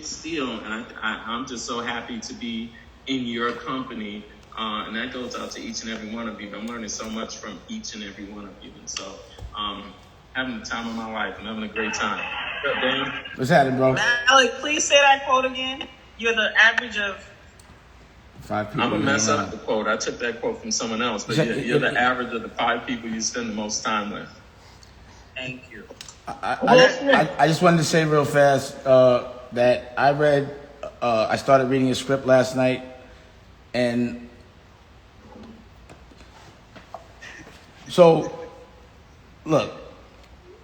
still, and I'm just so happy to be in your company, and that goes out to each and every one of you. I'm learning so much from each and every one of you, and so having the time of my life. I'm having a great time. What's up, Dane? What's happening, bro? Malik, please say that quote again. You're the average of 5 people. I'm gonna mess up the quote. I took that quote from someone else, but you're the average of the 5 people you spend the most time with. Thank you. I just wanted to say real fast that I started reading a script last night, and so, look,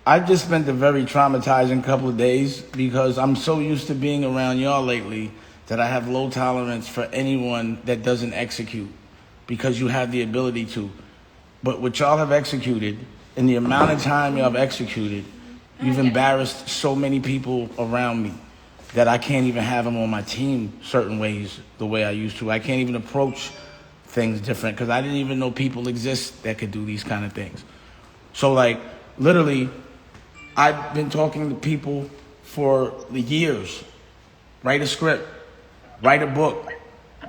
I've just spent a very traumatizing couple of days because I'm so used to being around y'all lately that I have low tolerance for anyone that doesn't execute, because you have the ability to. But what y'all have executed, in the amount of time y'all have executed, you've embarrassed so many people around me that I can't even have them on my team certain ways the way I used to. I can't even approach things different because I didn't even know people exist that could do these kind of things. So, like, literally, I've been talking to people for the years. Write a script, write a book,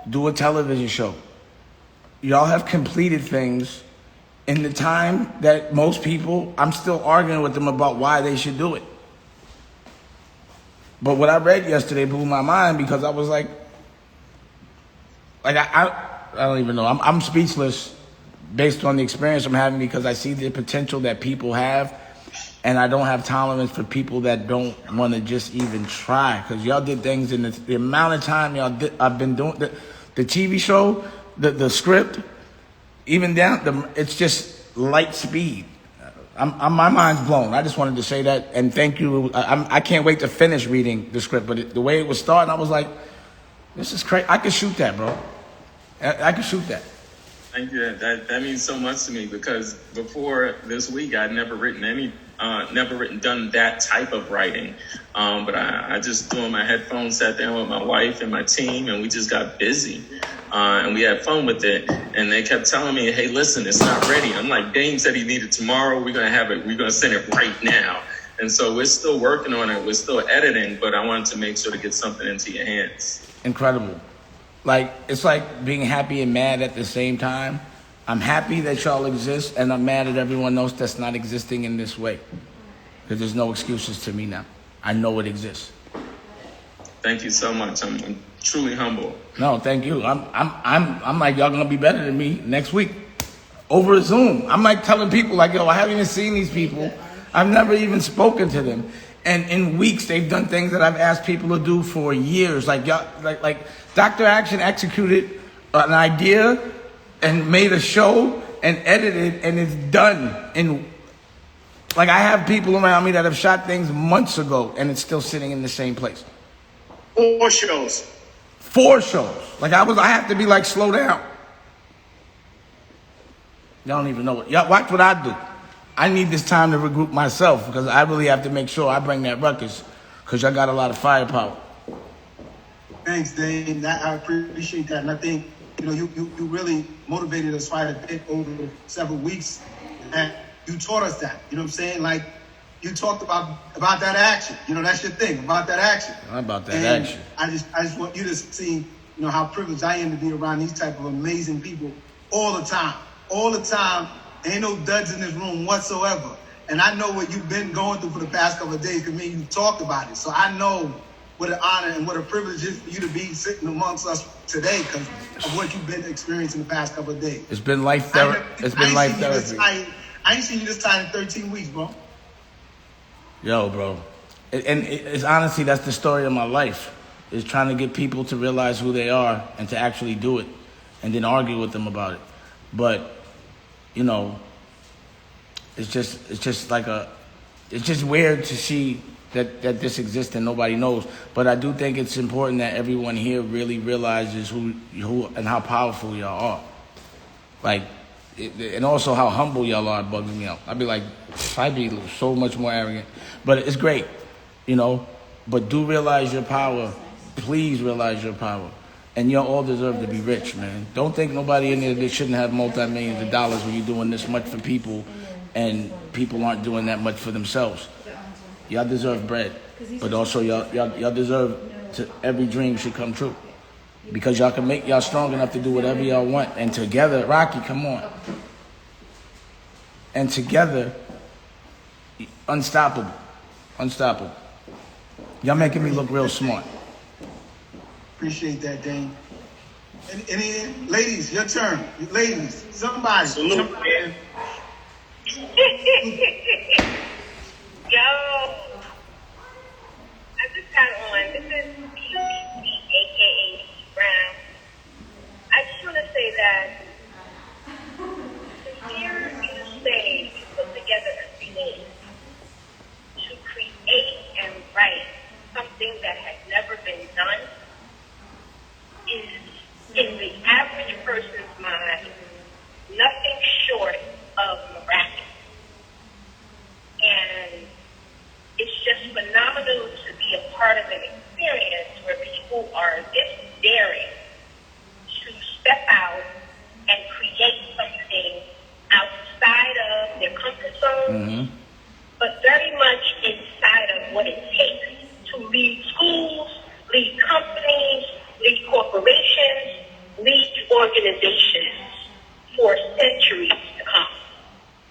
do a television show. Y'all have completed things in the time that most people, I'm still arguing with them about why they should do it. But what I read yesterday blew my mind because I was like I don't even know. I'm speechless based on the experience I'm having because I see the potential that people have, and I don't have tolerance for people that don't want to just even try. Because y'all did things in the amount of time y'all did. I've been doing the TV show, the script, even down. It's just light speed. My mind's blown. I just wanted to say that, and thank you. I can't wait to finish reading the script. But the way it was starting, I was like, "This is crazy. I could shoot that, bro. I could shoot that." Thank you. That means so much to me because before this week, I'd never done that type of writing. But I just threw on my headphones, sat down with my wife and my team, and we just got busy. And we had fun with it. And they kept telling me, "Hey, listen, it's not ready." I'm like, Dane said he needed tomorrow. We're going to have it. We're going to send it right now. And so we're still working on it. We're still editing, but I wanted to make sure to get something into your hands. Incredible. Like, it's like being happy and mad at the same time. I'm happy that y'all exist, and I'm mad at everyone else that's not existing in this way. Because there's no excuses to me now. I know it exists. Thank you so much. I'm truly humble. No, thank you. I'm like, y'all gonna be better than me next week over Zoom. I'm like telling people, like, yo, I haven't even seen these people. I've never even spoken to them. And in weeks, they've done things that I've asked people to do for years. Like Dr. Action executed an idea and made a show and edited, and it's done. Like, I have people around me that have shot things months ago, and it's still sitting in the same place. 4 shows. 4 shows. Like, I have to be like, slow down. Y'all don't even know it. Y'all watch what I do. I need this time to regroup myself because I really have to make sure I bring that ruckus because y'all got a lot of firepower. Thanks, Dane. I appreciate that. And I think, you really motivated us quite a bit over several weeks. And you taught us that. You know what I'm saying? Like, you talked about that action. That's your thing, about that action. About that action. I just want you to see, how privileged I am to be around these type of amazing people all the time. All the time. Ain't no duds in this room whatsoever. And I know what you've been going through for the past couple of days because me and you talked about it. So I know what an honor and what a privilege it is for you to be sitting amongst us today because of what you've been experiencing the past couple of days. It's been life therapy. I ain't seen you this tired in 13 weeks, bro. Yo, bro. And it's honestly, that's the story of my life, is trying to get people to realize who they are and to actually do it and then argue with them about it. But it's just weird to see that this exists and nobody knows. But I do think it's important that everyone here really realizes who and how powerful y'all are. Like, and also how humble y'all are bugs me out. I'd be so much more arrogant. But it's great, But do realize your power. Please realize your power. And you all deserve to be rich, man. Don't think nobody in there that shouldn't have multi-millions of dollars when you're doing this much for people and people aren't doing that much for themselves. Y'all deserve bread, but also y'all deserve every dream should come true. Because y'all strong enough to do whatever y'all want. And together, Rocky, come on. And together, unstoppable. Unstoppable. Y'all making me look real smart. Appreciate that, Dane. And ladies, your turn. Ladies, somebody. Salute. Yo, I just got on. This is BBC, aka Brown. I just want to say that to hear you say you put together a team to create and write something that has never been done is, in the average person's mind, nothing short of miraculous. And it's just phenomenal to be a part of an experience where people are this daring to step out and create something outside of their comfort zone, but very much inside of what it takes to lead schools, lead companies, lead corporations, lead organizations for centuries to come.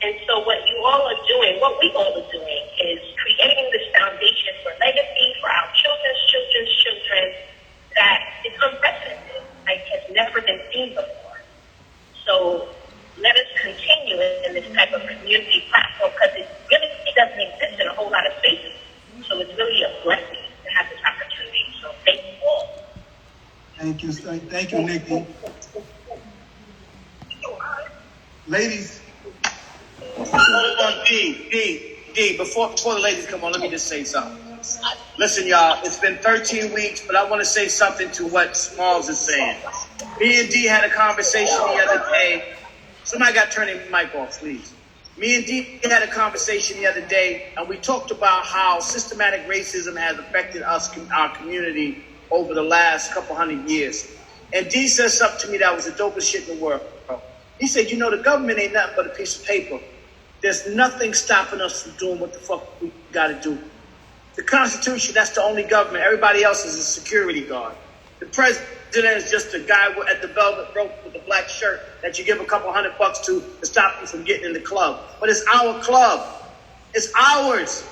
And so what you all are doing, what we all are doing, is creating this foundation for legacy for our children's children's children that is unprecedented, like has never been seen before. So let us continue in this type of community platform, because it really doesn't exist in a whole lot of spaces. So it's really a blessing to have this opportunity. So thank you all. Thank you, Nikki. Ladies. Hold on, D, before the ladies come on, let me just say something. Listen, y'all, it's been 13 weeks, but I want to say something to what Smalls is saying. Me and D had a conversation the other day. Somebody got to turn their mic off, please. Me and D had a conversation the other day, and we talked about how systematic racism has affected us, our community, over the last couple hundred years. And D said something to me that was the dopest shit in the world. He said, you know, the government ain't nothing but a piece of paper. There's nothing stopping us from doing what the fuck we got to do. The Constitution, that's the only government. Everybody else is a security guard. The president is just a guy at the velvet rope with the black shirt that you give a couple $100 to stop you from getting in the club. But it's our club. It's ours.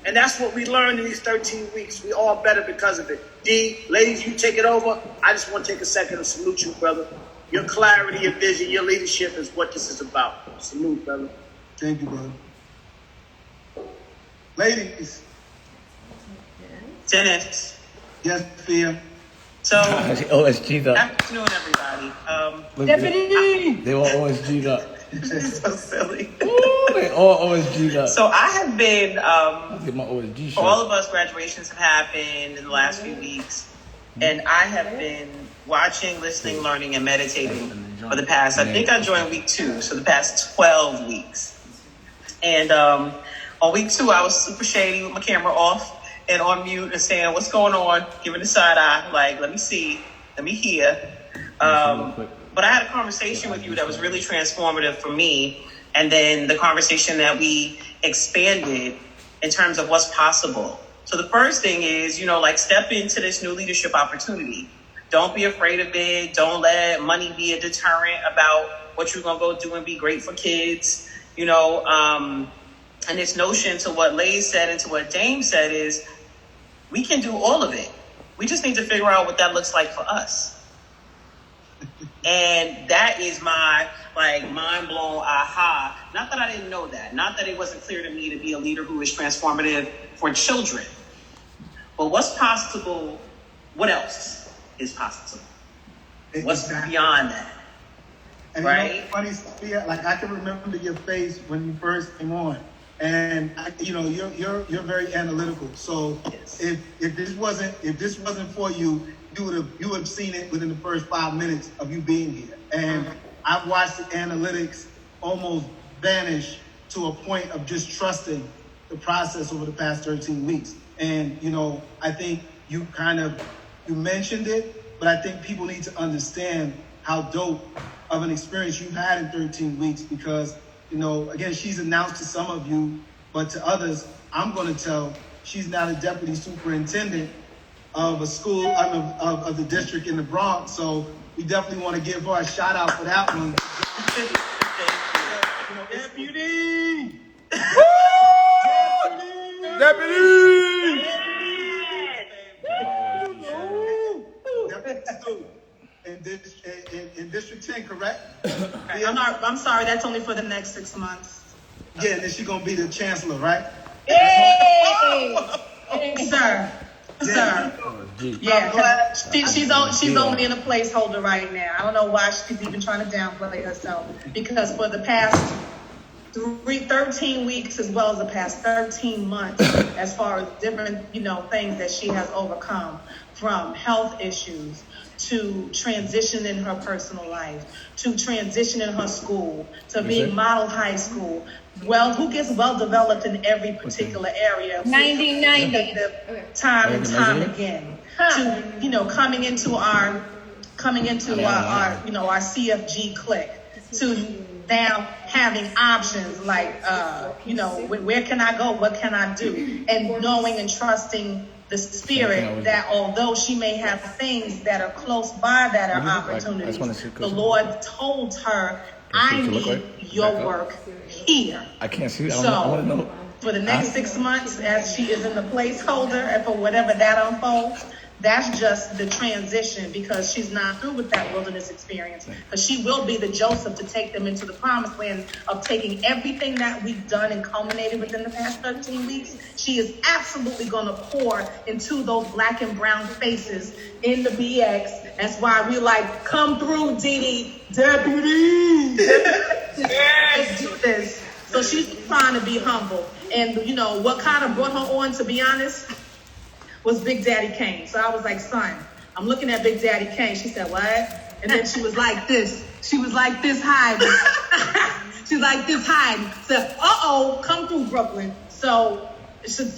And that's what we learned in these 13 weeks. We all better because of it. D, ladies, you take it over. I just want to take a second and salute you, brother. Your clarity, your vision, your leadership is what this is about. Salute, brother. Thank you, brother. Ladies. Dennis. Yes, Fia. So, OSG'd up. afternoon, everybody. Deputy! They all OSG'd up. It's so silly. Ooh, they all OSG'd up. So I have been, Get my OSG for all of us, graduations have happened in the last few weeks. And I have been watching, listening, learning, and meditating for the past, I think I joined week 2, so the past 12 weeks. And on week 2, I was super shady with my camera off and on mute and saying, what's going on? Giving the side eye, like, let me see, let me hear. But I had a conversation with you that was really transformative for me. And then the conversation that we expanded in terms of what's possible. So the first thing is, like, step into this new leadership opportunity. Don't be afraid of it. Don't let money be a deterrent about what you're going to go do and be great for kids. And this notion to what Lay said and to what Dame said is we can do all of it. We just need to figure out what that looks like for us. And that is my mind blown aha. Not that I didn't know that. Not that it wasn't clear to me to be a leader who is transformative for children. But what's possible? What else is possible? What's beyond that? And right? Funny, Sophia, like I can remember your face when you first came on, and you're very analytical. So yes. if this wasn't for you, you would have seen it within the first 5 minutes of you being here. And I've watched the analytics almost vanish to a point of just trusting the process over the past 13 weeks. And I think you mentioned it, but I think people need to understand how dope of an experience you've had in 13 weeks because, again, she's announced to some of you, but to others, I'm going to tell she's now the deputy superintendent of a school of the district in the Bronx. So we definitely want to give her a shout out for that one. Deputy! Deputy! In District 10, correct? Right. I'm sorry, that's only for the next 6 months. Yeah, and then she's going to be the chancellor, right? Hey, sir. Sir. Gee. Yeah, she's only in a placeholder right now. I don't know why she's even trying to downplay herself. Because for the past 13 weeks, as well as the past 13 months, as far as different, things that she has overcome, from health issues to transition in her personal life, to transition in her school, to being model high school. Well, who gets well developed in every particular area? 90. Time and time again. To coming into our CFG clique, to now having options like where can I go, what can I do, and knowing and trusting the spirit that although she may have things that are close by that are opportunities, the Lord told her, I need your work here. I can't see. So I want to know. for the next 6 months, as she is in the placeholder, and for whatever that unfolds, that's just the transition, because she's not through with that wilderness experience. Because she will be the Joseph to take them into the promised land of taking everything that we've done and culminated within the past 13 weeks. She is absolutely going to pour into those black and brown faces in the BX. That's why we like, come through, Dee Deputy. Let's do this. So she's trying to be humble. And what kind of brought her on, to be honest, was Big Daddy Kane. So I was like, son, I'm looking at Big Daddy Kane. She said, what? And then she was like this. She was like this hiding. She's like this hiding. Said, come through, Brooklyn. So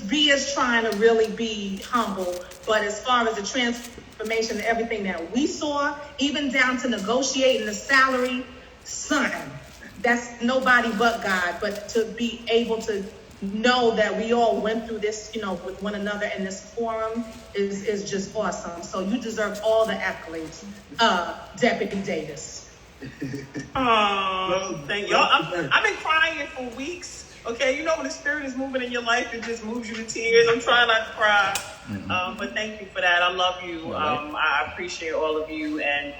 B is trying to really be humble. But as far as the transformation and everything that we saw, even down to negotiating the salary, son, that's nobody but God. But to be able to know that we all went through this, with one another in this forum is just awesome. So you deserve all the accolades, Deputy Davis. Oh, thank y'all. I've been crying for weeks. Okay, when the spirit is moving in your life, it just moves you to tears. I'm trying not to cry, but thank you for that. I love you. I appreciate all of you, and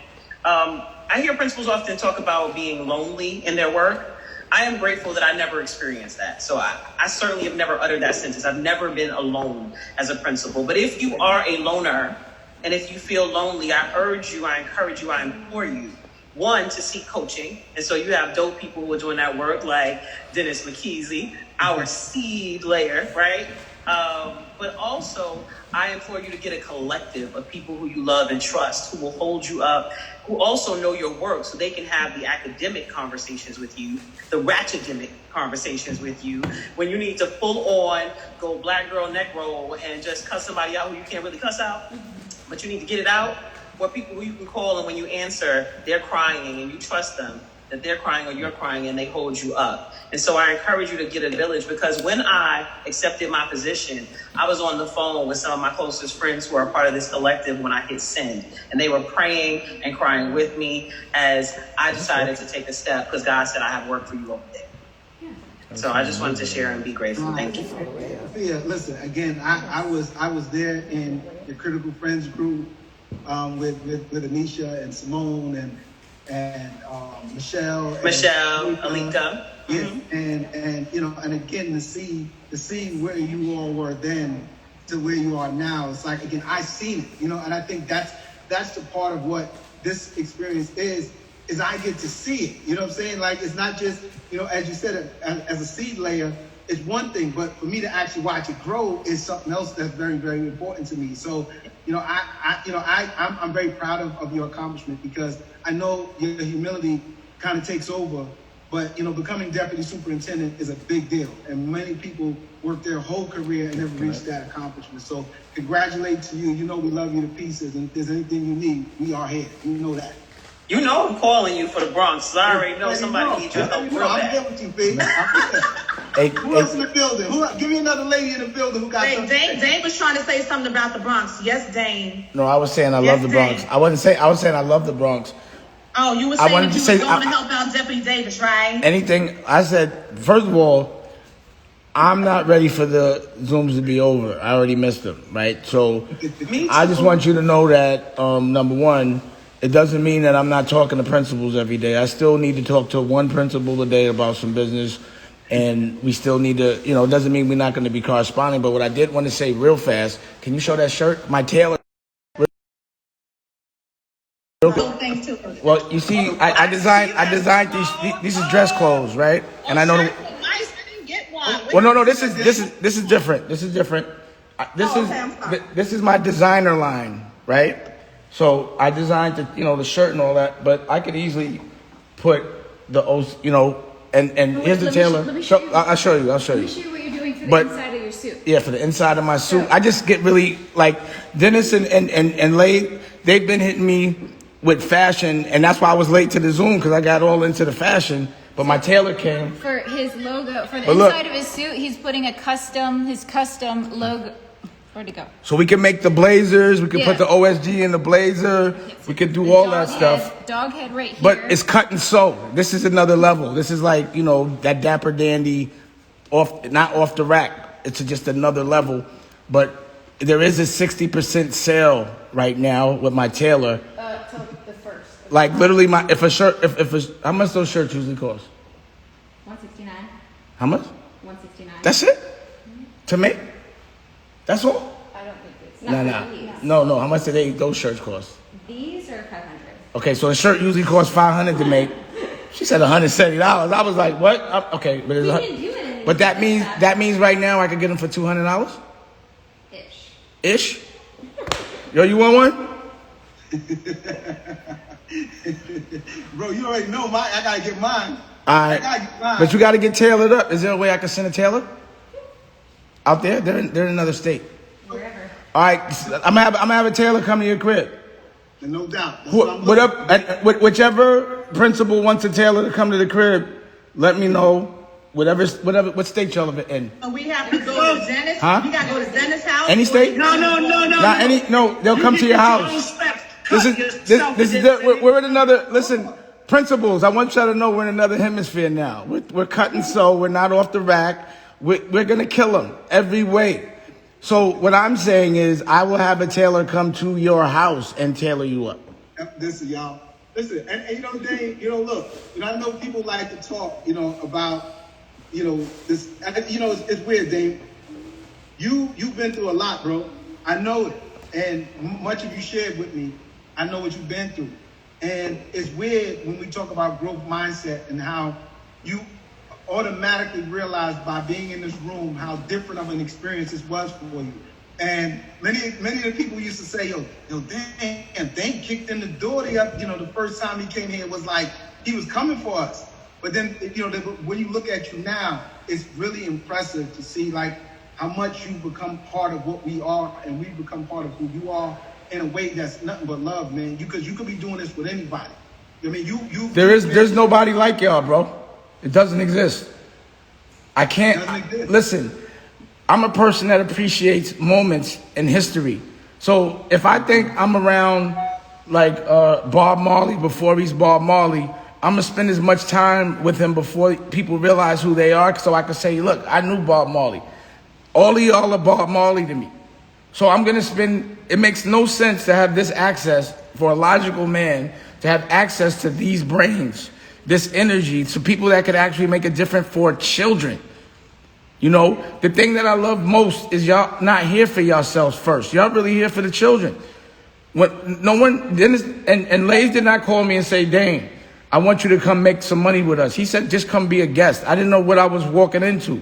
I hear principals often talk about being lonely in their work. I am grateful that I never experienced that. So I certainly have never uttered that sentence. I've never been alone as a principal. But if you are a loner, and if you feel lonely, I urge you, I encourage you, I implore you, one, to seek coaching. And so you have dope people who are doing that work, like Dennis McKeezy, our seed layer, right? But also, I implore you to get a collective of people who you love and trust, who will hold you up, who also know your work, so they can have the academic conversations with you, the ratchetemic conversations with you, when you need to full on go black girl neck roll and just cuss somebody out who you can't really cuss out, but you need to get it out, or people who you can call, and when you answer, they're crying and you trust them that they're crying or you're crying, and they hold you up. And so I encourage you to get a village, because when I accepted my position, I was on the phone with some of my closest friends who are part of this collective when I hit send. And they were praying and crying with me as I decided to take a step, because God said, I have work for you over there. So I just wanted to share and be grateful. Thank you. Yeah, listen, again, I was there in the Critical Friends group with Anisha and Simone and Michelle, Alika. Yeah, and again to see where you all were then to where you are now. It's like, again, I seen it, and I think that's the part of what this experience is I get to see it. You know what I'm saying? Like, it's not just, as you said, as a seed layer, it's one thing, but for me to actually watch it grow is something else that's very, very important to me. So, I'm very proud of your accomplishment, because I know your humility kind of takes over, but, becoming deputy superintendent is a big deal. And many people work their whole career and never reach that accomplishment. So congratulate to you. We love you to pieces. And if there's anything you need, we are here. You know that. You know I'm calling you for the Bronx. 'Cause I already know somebody needs your help real I'm bad. there with you, B. Who else in the building? Give me another lady in the building who got something. Dane was trying to say something about the Bronx. Yes, Dane. No, I was saying I love the Bronx. Dane. I wasn't saying. I was saying I love the Bronx. Oh, you were I saying wanted that to you say- were going to help out Deputy Davis, right? Anything I said. First of all, I'm not ready for the Zooms to be over. I already missed them, right? So I just want you to know that number one, it doesn't mean that I'm not talking to principals every day. I still need to talk to one principal a day about some business. And we still need to, it doesn't mean we're not going to be corresponding. But what I did want to say real fast, can you show that shirt? My tailor. Oh, thanks to her. Well, you see, I designed these is dress clothes, right? And I know. Nice. I didn't get one. Well, no, this is different. This is different. This is my designer line, right? So I designed the shirt and all that, but I could easily put the and here's the tailor. I'll show you. Let me show you what you're doing for the inside of your suit. Yeah, for the inside of my suit. I just get really like Dennis and Lay. They've been hitting me with fashion, and that's why I was late to the Zoom because I got all into the fashion. But my tailor came for his logo for the inside of his suit. He's putting his custom logo. Where'd it go? So we can make the blazers. We can put the OSG in the blazer. We can do all that stuff. Dog head right here. But it's cut and sew. This is another level. This is like that dapper dandy, not off the rack. It's just another level. But there is a 60% sale right now with my tailor. Till the first. Like literally, how much those shirts usually cost? $169. How much? $169. That's it? To make? That's all? I don't think it's not. No. How much do those shirts cost? These are $500. Okay, so a shirt usually costs $500 to make. She said $170. I was like, what? Okay, but but that means right now I could get them for $200. Ish. Yo, you want one? Bro, you already know I gotta get mine. All right, but you got to get tailored up. Is there a way I can send a tailor out there? They're in another state. Wherever. All right, I'm gonna have a tailor come to your crib. No doubt. Whichever principal wants a tailor to come to the crib, let me know. Whatever, what state y'all live in? We have to go to Dennis. Huh? We got to go to Dennis' house. Any state? No. They'll come to your house. This is we're in another. Listen, principals. I want y'all to know we're in another hemisphere now. We're cut and sew. We're not off the rack. We're gonna kill them every way. So what I'm saying is, I will have a tailor come to your house and tailor you up. Listen, y'all. Listen, and Dave, look, I know people like to talk, about, this, it's weird, Dave. You've been through a lot, bro. I know it. And much of you shared with me. I know what you've been through. And it's weird when we talk about growth mindset and how you automatically realize by being in this room how different of an experience this was for you. And many of the people used to say, yo, Dane kicked in the door. The first time he came here, it was like he was coming for us. But then, when you look at you now, it's really impressive to see like how much you've become part of what we are, and we've become part of who you are in a way that's nothing but love, man. Because you could be doing this with anybody. I mean, there's nobody like y'all, bro. It doesn't exist. I can't listen. I'm a person that appreciates moments in history. So if I think I'm around like Bob Marley before he's Bob Marley, I'm gonna spend as much time with him before people realize who they are, so I can say, look, I knew Bob Marley. All of y'all are Bob Marley to me. So I'm gonna spend. It makes no sense to have this access for a logical man to have access to these brains, this energy, to people that could actually make a difference for children. The thing that I love most is y'all not here for yourselves first. Y'all really here for the children. When no one, Dennis and Lays did not call me and say, Dane, I want you to come make some money with us. He said, just come be a guest. I didn't know what I was walking into.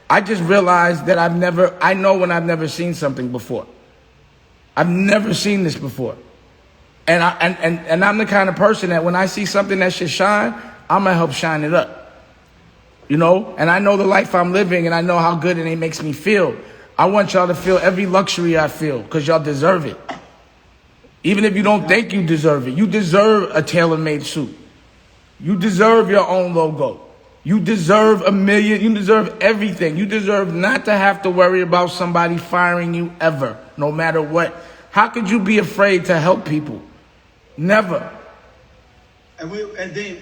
I just realized that I know when I've never seen something before. I've never seen this before. And I'm the kind of person that when I see something that should shine, I'm going to help shine it up. And I know the life I'm living, and I know how good it makes me feel. I want y'all to feel every luxury I feel, because y'all deserve it. Even if you don't think you deserve it, you deserve a tailor-made suit. You deserve your own logo. You deserve $1 million. You deserve everything. You deserve not to have to worry about somebody firing you ever, no matter what. How could you be afraid to help people? Never. And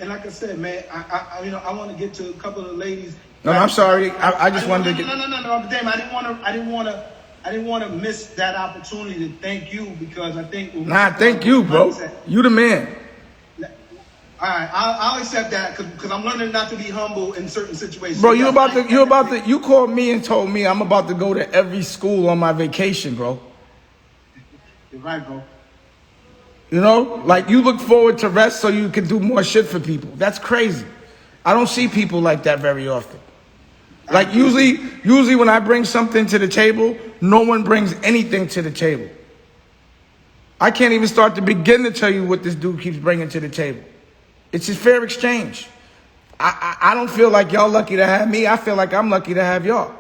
like I said, man, I want to get to a couple of the ladies. No, I'm sorry. I just wanted to get. No, Dame, I didn't want to miss that opportunity to thank you because I think. Thank you, bro. You the man. All right, I'll accept that because I'm learning not to be humble in certain situations. Bro, you called me and told me I'm about to go to every school on my vacation, bro. You're right, bro. You know, like you look forward to rest so you can do more shit for people. That's crazy. I don't see people like that very often. Like usually when I bring something to the table, no one brings anything to the table. I can't even start to begin to tell you what this dude keeps bringing to the table. It's a fair exchange. I don't feel like y'all lucky to have me. I feel like I'm lucky to have y'all.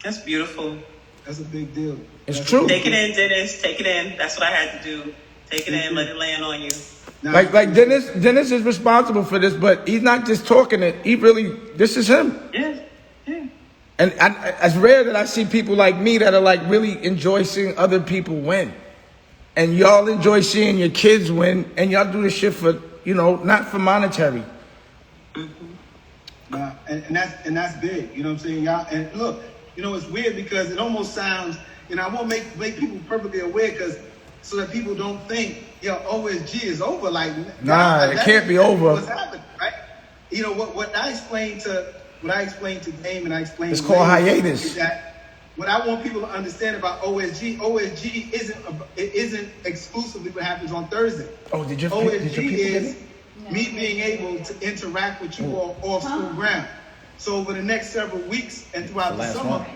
That's beautiful. That's a big deal. It's true. Take it in, Dennis. Take it in. That's what I had to do. Take it in. Let it land on you. Like Dennis is responsible for this, but he's not just talking it. This is him. Yeah. And it's rare that I see people like me that are like really enjoy seeing other people win. And y'all enjoy seeing your kids win, and y'all do this shit for, not for monetary. Mm-hmm. And that's big, you know what I'm saying? Y'all, and look, it's weird because it almost sounds, I won't make people perfectly aware so that people don't think, OSG is over. Like, it can't be over. What's happening, right? What I explained to Dame and I explained it's called hiatus. Is that what I want people to understand about OSG isn't exclusively what happens on Thursday. Oh, did your OSG people is me being able to interact with you all off school ground. So over the next several weeks and throughout the summer,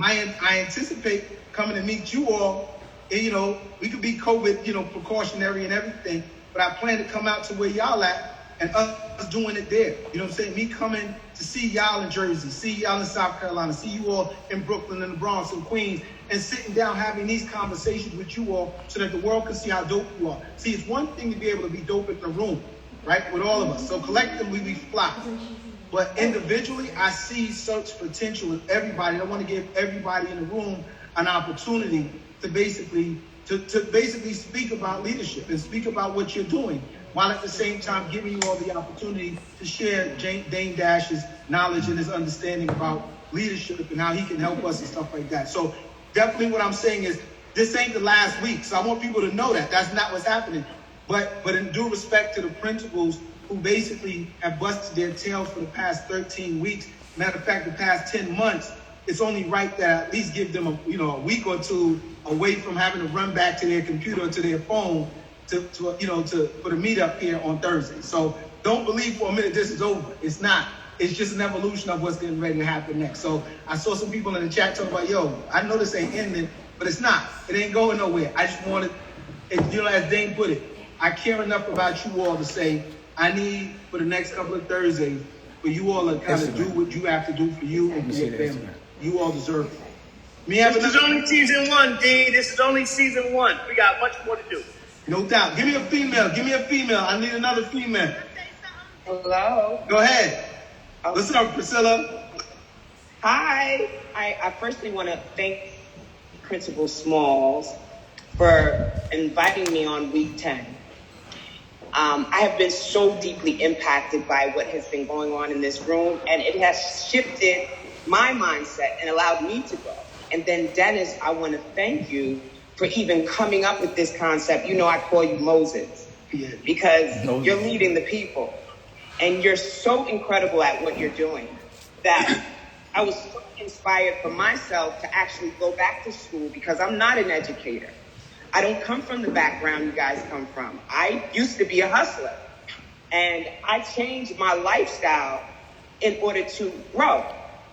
I anticipate coming to meet you all. And, we could be COVID, precautionary and everything, but I plan to come out to where y'all at and us doing it there. You know what I'm saying? Me coming to see y'all in Jersey, see y'all in South Carolina, see you all in Brooklyn and the Bronx and Queens, and sitting down having these conversations with you all so that the world can see how dope you are. See, it's one thing to be able to be dope in the room, right, with all of us. So collectively, we fly. But individually, I see such potential in everybody. I want to give everybody in the room an opportunity to basically speak about leadership and speak about what you're doing, while at the same time giving you all the opportunity to share Dame Dash's knowledge and his understanding about leadership and how he can help us and stuff like that. So definitely what I'm saying is this ain't the last week. So I want people to know that that's not what's happening. But in due respect to the principals who basically have busted their tails for the past 13 weeks, matter of fact, the past 10 months, it's only right that I at least give them a week or two away from having to run back to their computer or to their phone to put a meetup here on Thursday. So don't believe for a minute this is over. It's not. It's just an evolution of what's getting ready to happen next. So I saw some people in the chat talking about, I know this ain't ending, but it's not. It ain't going nowhere. I just wanted, as Dane put it, I care enough about you all to say, I need for the next couple of Thursdays for you all to kind of do what you have to do for you and for your family. You all deserve it. This is only season 1, D. This is only season 1. We got much more to do. No doubt. Give me a female. I need another female. Hello. Go ahead. What's up, Priscilla? Hi. I firstly want to thank Principal Smalls for inviting me on week 10. I have been so deeply impacted by what has been going on in this room, and it has shifted my mindset and allowed me to grow. And then, Dennis, I want to thank you for even coming up with this concept. I call you Moses because you're leading the people. And you're so incredible at what you're doing that I was so inspired for myself to actually go back to school because I'm not an educator. I don't come from the background you guys come from. I used to be a hustler. And I changed my lifestyle in order to grow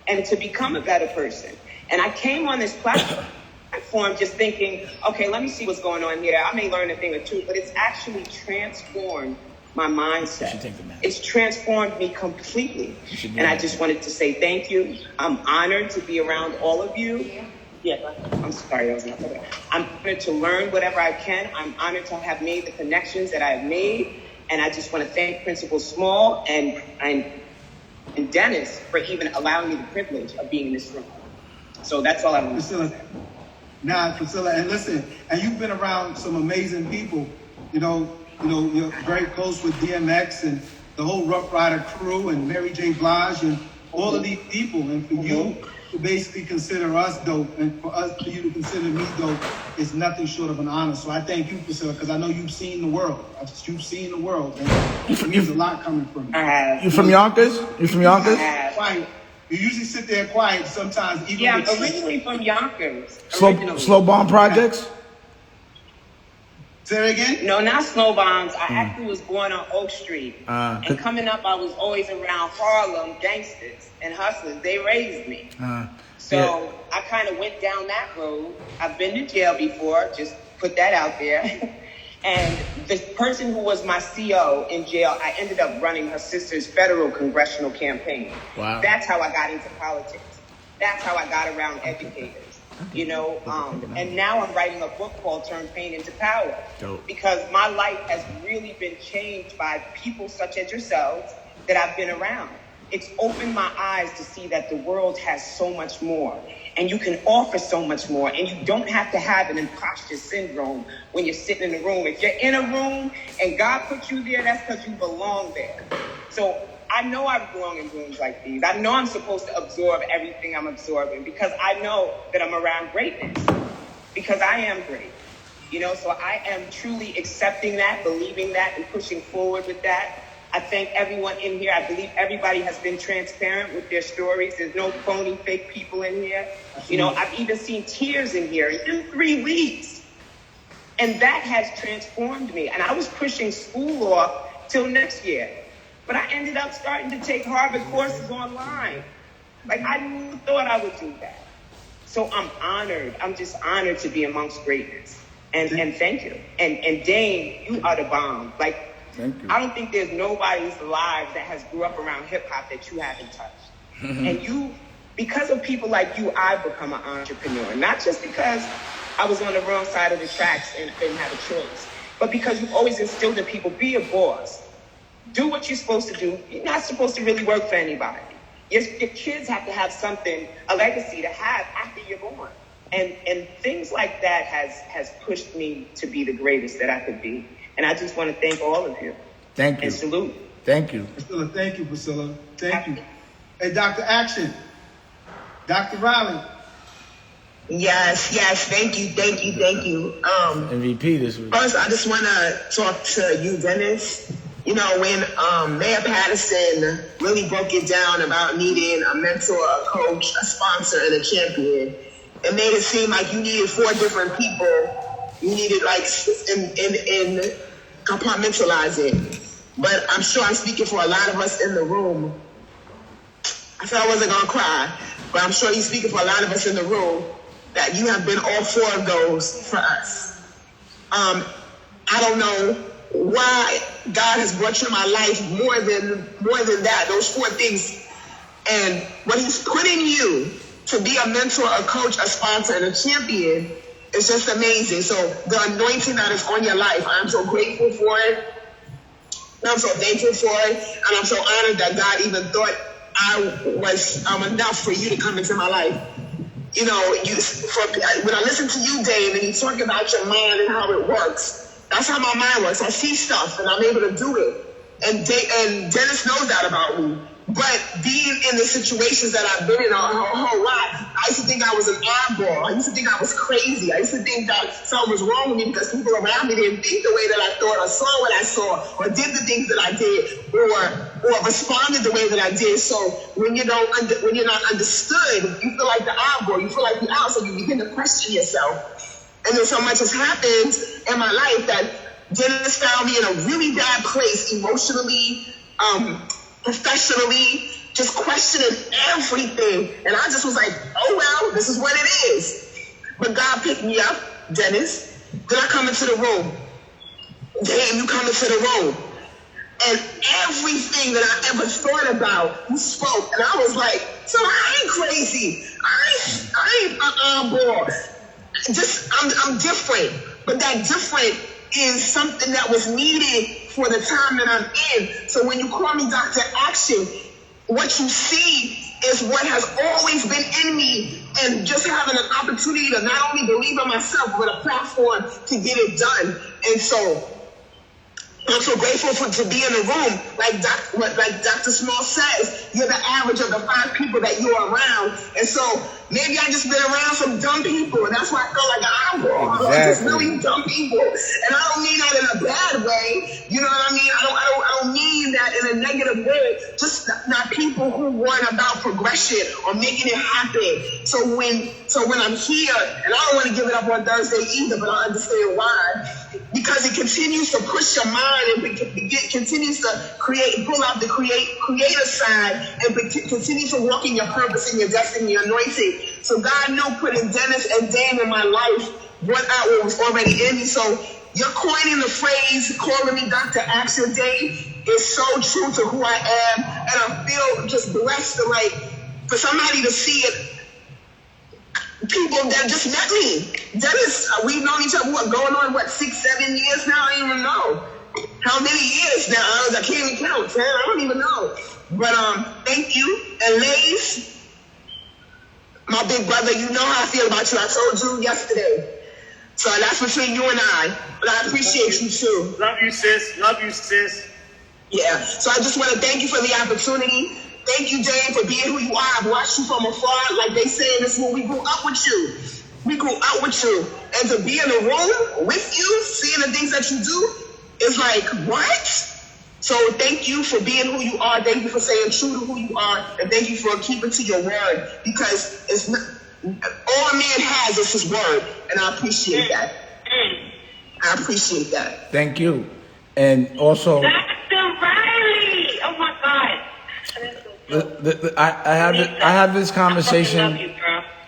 and to become a better person. And I came on this platform just thinking, okay, let me see what's going on here. I may learn a thing or two, but it's actually transformed my mindset. It's transformed me completely. And I just wanted to say thank you. I'm honored to be around all of you. Yeah, I'm sorry, I was not there. I'm honored to learn whatever I can. I'm honored to have made the connections that I've made. And I just want to thank Principal Small and Dennis for even allowing me the privilege of being in this room. So that's all I want to say. Priscilla, and listen, and you've been around some amazing people. You're very close with DMX and the whole Rough Rider crew and Mary J. Blige and all of these people. And for you to basically consider us dope, and for you to consider me dope, is nothing short of an honor. So I thank you, Priscilla, because I know you've seen the world. You've seen the world, and there's a lot coming from you. You from Yonkers? You from Yonkers? Quiet. You usually sit there quiet sometimes. Even I'm originally from Yonkers. Slow Bomb Projects? Say that again? No, not Slow Bombs. I actually was born on Oak Street. And coming up, I was always around Harlem gangsters and hustlers. They raised me. So I kind of went down that road. I've been to jail before. Just put that out there. And the person who was my CO in jail, I ended up running her sister's federal congressional campaign. Wow. That's how I got into politics. That's how I got around educators. And now I'm writing a book called Turn Pain into Power. Dope. Because my life has really been changed by people such as yourselves that I've been around. It's opened my eyes to see that the world has so much more, and you can offer so much more, and you don't have to have an imposter syndrome when you're sitting in a room. If you're in a room and God put you there, that's because you belong there. So I know I belong in rooms like these. I know I'm supposed to absorb everything I'm absorbing because I know that I'm around greatness, because I am great. So I am truly accepting that, believing that, and pushing forward with that. I thank everyone in here. I believe everybody has been transparent with their stories. There's no phony, fake people in here. I've even seen tears in here in 3 weeks. And that has transformed me. And I was pushing school off till next year. But I ended up starting to take Harvard courses online. I never thought I would do that. So I'm honored. I'm just honored to be amongst greatness. And thank you. And Dane, you are the bomb. Thank you. I don't think there's nobody's alive that has grew up around hip hop that you haven't touched. And because of people like you, I've become an entrepreneur. Not just because I was on the wrong side of the tracks and didn't have a choice, but because you've always instilled in people, be a boss. Do what you're supposed to do. You're not supposed to really work for anybody. Your kids have to have something, a legacy to have after you're gone. And things like that has pushed me to be the greatest that I could be. And I just want to thank all of you. Thank you. And salute. Thank you. Priscilla, thank you, Priscilla. Thank you. Hey, Dr. Action. Dr. Riley. Yes, thank you. MVP this week. First, I just want to talk to you, Dennis. When Mayor Patterson really broke it down about needing a mentor, a coach, a sponsor, and a champion, it made it seem like you needed 4 different people. You needed in compartmentalize it. But I'm sure I'm speaking for a lot of us in the room. I said I wasn't going to cry, but I'm sure you're speaking for a lot of us in the room that you have been all 4 of those for us. I don't know why God has brought you in my life more than that, those 4 things. And what he's put in you to be a mentor, a coach, a sponsor, and a champion is just amazing. So the anointing that is on your life, I'm so grateful for it. And I'm so thankful for it. And I'm so honored that God even thought I was enough for you to come into my life. When I listen to you, Dave, and you talk about your mind and how it works, that's how my mind works. I see stuff and I'm able to do it. And Dennis knows that about me. But being in the situations that I've been in a whole lot, I used to think I was an oddball. I used to think I was crazy. I used to think that something was wrong with me because people around me didn't think the way that I thought, or saw what I saw, or did the things that I did, or responded the way that I did. So when you're not understood, you feel like the oddball. You feel like the out, so you begin to question yourself. And then so much has happened in my life that Dennis found me in a really bad place emotionally, professionally, just questioning everything. And I just was like, oh, well, this is what it is. But God picked me up, Dennis. Then I come into the room. Damn, you come into the room. And everything that I ever thought about, you spoke. And I was like, so I ain't crazy. I ain't boy. I'm different. But that different is something that was needed for the time that I'm in. So when you call me Dr. Action, what you see is what has always been in me, and just having an opportunity to not only believe in myself, but a platform to get it done. And so I'm so grateful to be in the room. Like Dr. Small says, you're the average of the 5 people that you're around. And so maybe I just been around some dumb people, and that's why I feel like an eyeball. Exactly. Just really dumb people. And I don't mean that in a bad way. You know what I mean? I don't mean that in a negative way. Just not people who weren't about progression or making it happen. So when I'm here, and I don't want to give it up on Thursday either, but I understand why. Because it continues to push your mind, and it continues to pull out the creative side, and continue to walk in your purpose and your destiny, your anointing. So God knew putting Dennis and Dame in my life brought out what was already in me. So you're coining the phrase, calling me Dr. Action Dame, is so true to who I am, and I feel just blessed to for somebody to see it. People that just met me. Dennis, we've known each other, going on, 6-7 years now? I don't even know. How many years now? I can't even count, man. I don't even know. But thank you. And Lace, my big brother, you know how I feel about you. I told you yesterday. So that's between you and I. But I appreciate you too. Love you, sis. Love you, sis. Yeah. So I just want to thank you for the opportunity. Thank you, Dane, for being who you are. I've watched you from afar. Like they say in this room, we grew up with you. We grew up with you. And to be in the room with you, seeing the things that you do, is like, what? So thank you for being who you are. Thank you for saying true to who you are. And thank you for keeping to your word. Because it's not, all a man has is his word. And I appreciate that. I appreciate that. Thank you. And also, Dr. Riley. Oh my God. I have this conversation.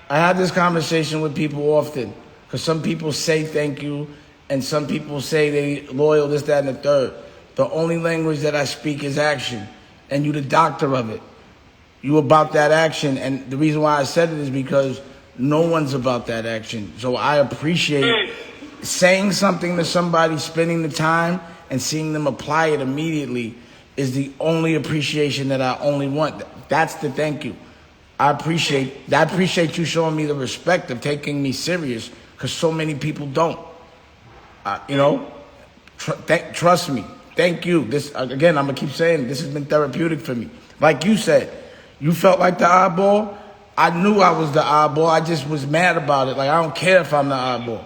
I have this conversation with people often, because some people say thank you, and some people say they loyal, this, that, and the third. The only language that I speak is action, and you the doctor of it. You about that action, and the reason why I said it is because no one's about that action. So I appreciate saying something to somebody, spending the time, and seeing them apply it immediately is the only appreciation that I only want. That's the thank you. I appreciate you showing me the respect of taking me serious, because so many people don't. Trust me. Thank you. This again, I'm gonna keep saying this has been therapeutic for me. Like you said, you felt like the oddball. I knew I was the oddball. I just was mad about it. Like, I don't care if I'm the oddball.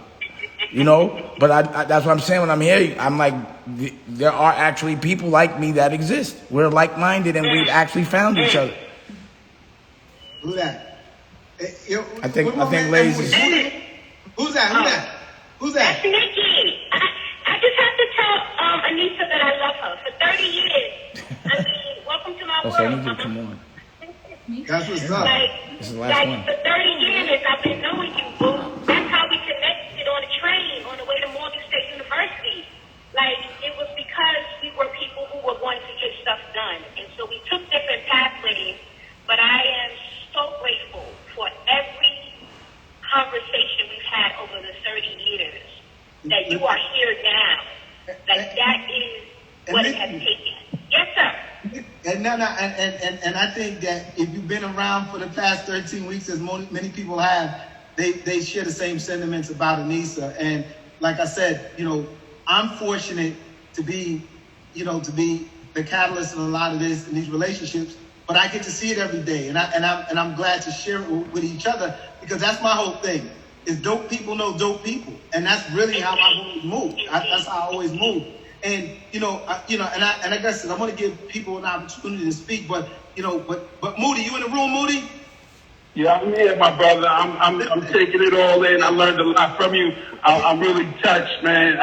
But I that's what I'm saying when I'm here. I'm like, there are actually people like me that exist. We're like-minded, and we've actually found each other. Who that? I think lazy. Who's that? That's Nikki. I just have to tell Anissa that I love her for 30 years. I mean, welcome to my world. So I need you to come on. That's what's up. This is the last one. For 30 years, I've been knowing you, boo. That's how we connected on a train on the way to Morgan State University. It was because we were people who were wanting to get stuff done. And so we took different pathways, but I am so grateful for every conversation we've had over the 30 years, that you are here now. That is what it has taken. Yes, sir. And I think that if you've been around for the past 13 weeks, as many people have, they share the same sentiments about Anissa. And like I said, I'm fortunate to be the catalyst in a lot of this in these relationships. But I get to see it every day, and I'm glad to share it with each other, because that's my whole thing. Is dope people know dope people, and that's really how I always move. That's how I always move. And and I guess I want to give people an opportunity to speak, but Moody, you in the room, Moody? Yeah, I'm here, my brother. I'm taking it all in. I learned a lot from you. I'm really touched, man.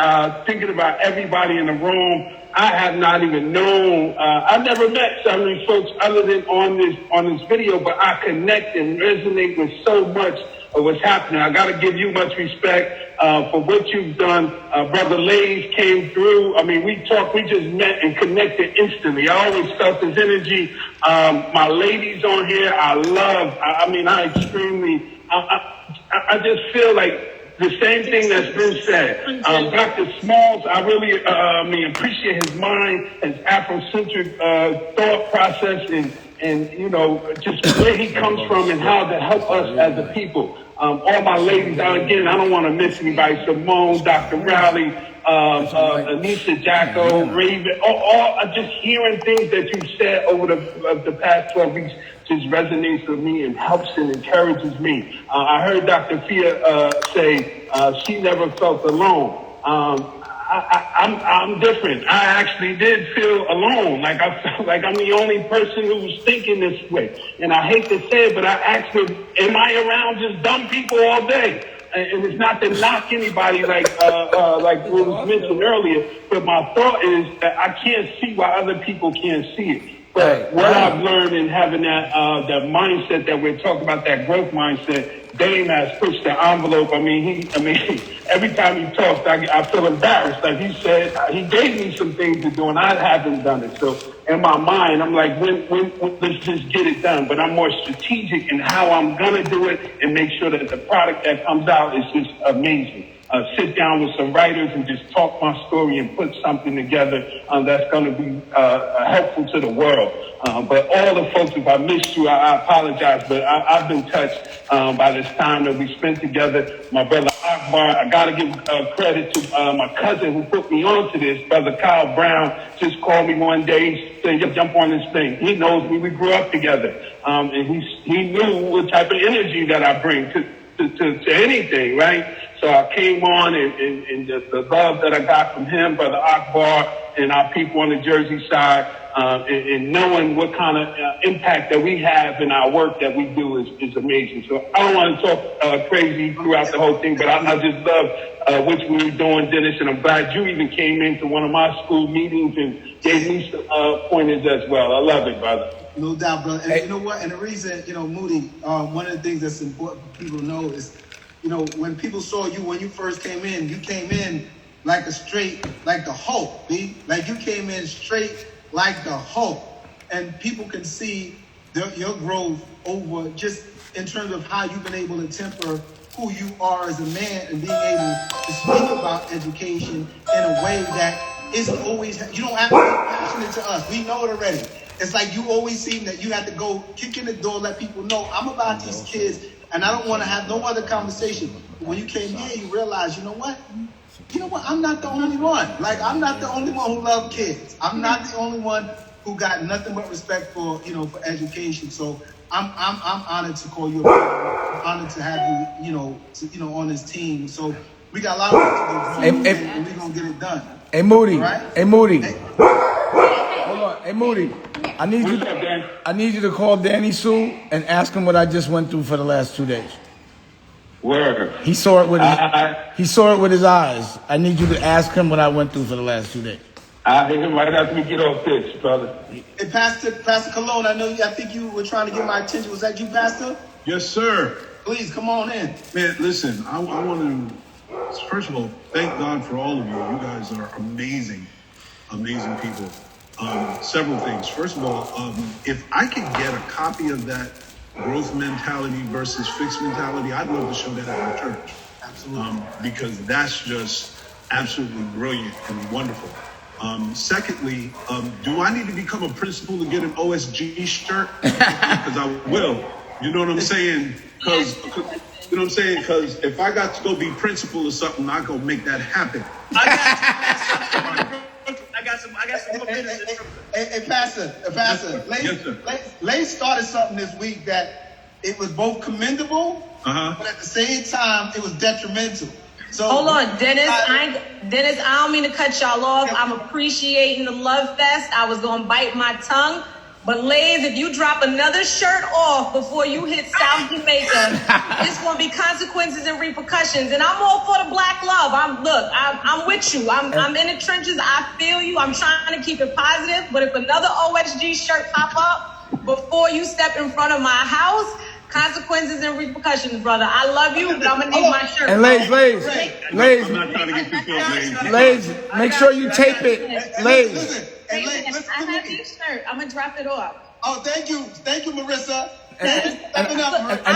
Thinking about everybody in the room. I have not even known. I've never met some of these folks other than on this video, but I connect and resonate with so much what's happening. I got to give you much respect for what you've done. Brother Lays came through. I mean, we just met and connected instantly. I always felt his energy. My ladies on here, I just feel like the same thing that's been said. Dr. Smalls, I really appreciate his mind, his Afrocentric thought process, and just where he comes from and how to help us as a people. All my ladies, again, I don't want to miss anybody. Simone, Dr. Rowley, Anisha Jacko, Raven, all just hearing things that you've said over the past 12 weeks just resonates with me and helps and encourages me. I heard Dr. Fia say she never felt alone. I'm different. I actually did feel alone. Like I felt like I'm the only person who was thinking this way. And I hate to say it, but I asked her, am I around just dumb people all day? And it's not to knock anybody like what was mentioned earlier, but my thought is that I can't see why other people can't see it. But what I've learned in having that mindset that we're talking about, that growth mindset, Dame has pushed the envelope. I mean, every time he talks, I feel embarrassed. Like he said, he gave me some things to do, and I haven't done it. So in my mind, I'm like, when let's just get it done. But I'm more strategic in how I'm gonna do it and make sure that the product that comes out is just amazing. Sit down with some writers and just talk my story and put something together that's going to be helpful to the world. But all the folks, if I missed you, I apologize. But I've been touched by this time that we spent together. My brother Akbar, I got to give credit to my cousin who put me onto this. Brother Kyle Brown just called me one day. He said, jump on this thing. He knows me. We grew up together. And he knew what type of energy that I bring to anything, right? So I came on and the love that I got from him, Brother Akbar, and our people on the Jersey side, and knowing what kind of impact that we have in our work that we do is amazing. So I don't want to talk crazy throughout the whole thing, but I just love what we were doing, Dennis, and I'm glad you even came into one of my school meetings and gave me some pointers as well. I love it, brother. No doubt, brother. And you know what? And the reason, Moody, one of the things that's important for people to know is, when people saw you when you first came in, you came in like the Hulk, B. Like you came in straight like the Hulk. And people can see your growth over just in terms of how you've been able to temper who you are as a man and being able to speak about education in a way that isn't always, you don't have to be passionate to us. We know it already. It's like you always seem that you have to go kick in the door, let people know I'm about these kids, and I don't want to have no other conversation. But when you came here, you realized, you know what? I'm not the only one. Like, I'm not the only one who loves kids. I'm not the only one who got nothing but respect for, for education. So I'm honored to call you. I'm honored to have you, on this team. So we got a lot of work to do, and we're gonna get it done. Hey Moody. Right? Hey Moody. Hold on. Hey Moody. I need you to call Danny Sue and ask him what I just went through for the last 2 days. Word. He saw it with his eyes. I need you to ask him what I went through for the last 2 days. I hear him right after we get off this, brother. Hey, Pastor Cologne, I think you were trying to get my attention. Was that you, Pastor? Yes, sir. Please, come on in. Man, listen, I want to, first of all, thank God for all of you. You guys are amazing, amazing people. Several things. First of all, if I could get a copy of that growth mentality versus fixed mentality, I'd love to show that at my church. Absolutely. Because that's just absolutely brilliant and wonderful. Secondly, do I need to become a principal to get an OSG shirt? Because I will. You know what I'm saying? Because if I got to go be principal or something, I go make that happen. I got some more business. Hey, Pastor. Yes, sir. Lay started something this week that it was both commendable, but at the same time, it was detrimental. So hold on, Dennis. I don't mean to cut y'all off. I'm appreciating the love fest. I was gonna bite my tongue, but Lays, if you drop another shirt off before you hit South Jamaica, it's gonna be consequences and repercussions. And I'm all for the black love. I'm with you. I'm in the trenches. I feel you. I'm trying to keep it positive. But if another OSG shirt pop up before you step in front of my house, Consequences and repercussions, brother. I love you, but I'm gonna need my shirt. And Lays, I'm not trying to get you killed, Lays, make sure you tape it. Lays. Listen, and I have your shirt. I'm gonna drop it off. Oh, thank you, Marissa. And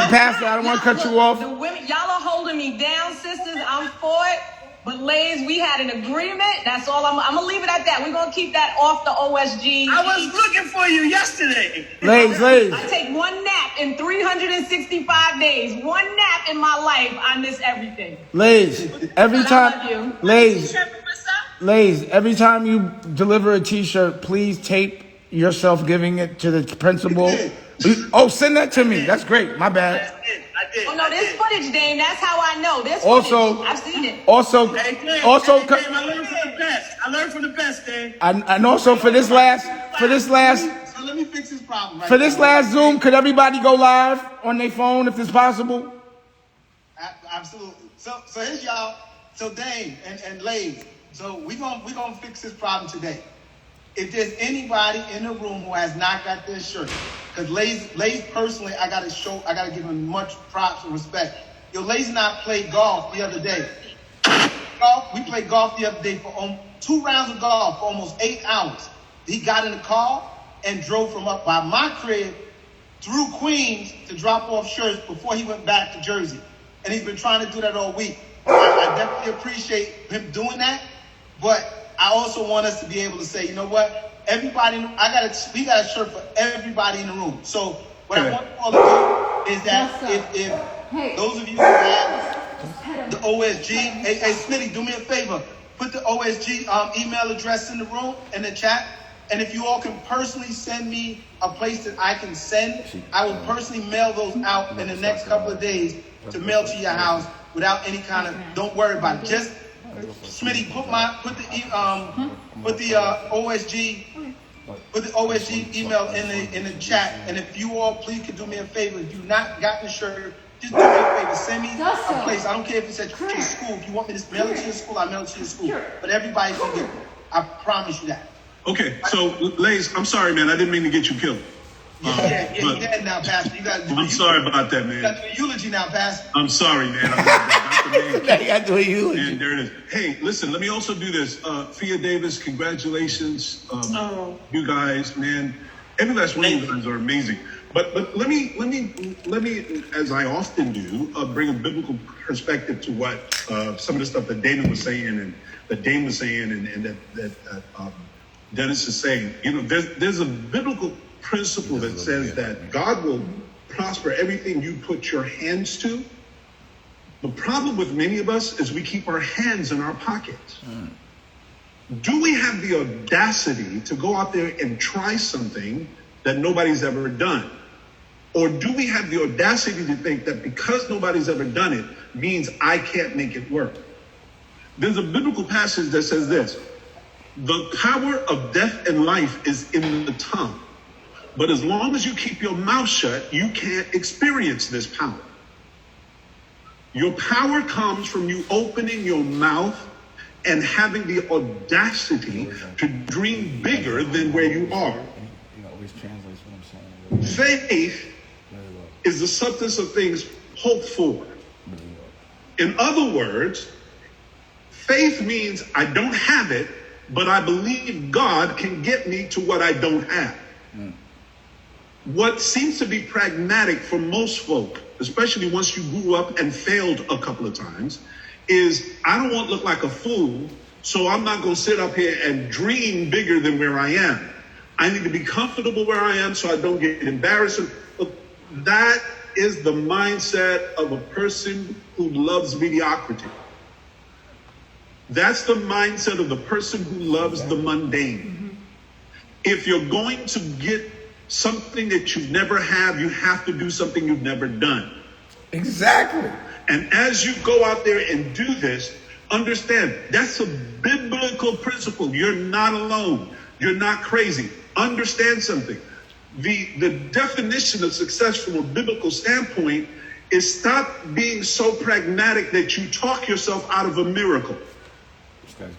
Pastor, I don't want to cut you off. The women, y'all are holding me down, sisters. I'm for it. But Lays, we had an agreement. That's all. I'm gonna leave it at that. We're gonna keep that off the OSG. I was looking for you yesterday. Lays. I take one nap in 365 days. One nap in my life. I miss everything. Lays, every But I time. love you. Lays, every time you deliver a T-shirt, please tape yourself giving it to the principal. Oh, send that to me. That's great. My bad. I did. Oh no, there's footage, Dame. That's how I know. There's Also, footage. I've seen it. Also, Dame, Dame, I learned from the best. I learned from the best, Dame. and also for this last. So let me fix this problem. For this last Zoom, could everybody go live on their phone if it's possible? Absolutely. So here's y'all. So Dame and Lays. So we gonna fix this problem today. If there's anybody in the room who has not got this shirt, because Lays personally, I gotta give him much props and respect. Yo, Lays and I played golf the other day. We played golf the other day for 2 rounds of golf for almost 8 hours. He got in the car and drove from up by my crib through Queens to drop off shirts before he went back to Jersey. And he's been trying to do that all week. I definitely appreciate him doing that, but I also want us to be able to say, you know what? Everybody, we got a shirt for everybody in the room. So what I want you all to do is that if those of you who have the OSG, hey Smitty, do me a favor. Put the OSG email address in the room, in the chat. And if you all can personally send me a place that I can send, I will personally mail those out in the next couple of days to mail to your house without any kind of, don't worry about it. Just, Smitty, put the OSG email in the chat. And if you all please could do me a favor, if you've not gotten the shirt, just do me a favor, send me a place. I don't care if it's at your school. If you want me to mail it to your school, I'll mail it to your school. But everybody can get it. I promise you that. Okay, so Lays, I'm sorry, man. I didn't mean to get you killed. You're dead now, Pastor. I'm sorry about that, man. You got to do a eulogy now, Pastor. I'm sorry, man. You got to do a eulogy. And there it is. Hey, listen, let me also do this. Fia Davis, congratulations. You guys, man. Every last one of you guys are amazing. But let me, as I often do, bring a biblical perspective to what some of the stuff that David was saying and that Dame was saying and that Dennis is saying. You know, there's a biblical principle that says that God will prosper everything you put your hands to. The problem with many of us is we keep our hands in our pockets. Do we have the audacity to go out there and try something that nobody's ever done? Or do we have the audacity to think that because nobody's ever done it means I can't make it work? There's a biblical passage that says this: the power of death and life is in the tongue. But as long as you keep your mouth shut, you can't experience this power. Your power comes from you opening your mouth and having the audacity to dream bigger than where you are. Faith is the substance of things hoped for. In other words, faith means I don't have it, but I believe God can get me to what I don't have. What seems to be pragmatic for most folk, especially once you grew up and failed a couple of times, is I don't want to look like a fool, so I'm not going to sit up here and dream bigger than where I am. I need to be comfortable where I am so I don't get embarrassed. Look, that is the mindset of a person who loves mediocrity. That's the mindset of the person who loves the mundane. If you're going to get something that you've never had, you have to do something you've never done. Exactly. And as you go out there and do this, understand that's a biblical principle. You're not alone. You're not crazy. Understand something. The definition of success from a biblical standpoint is stop being so pragmatic that you talk yourself out of a miracle.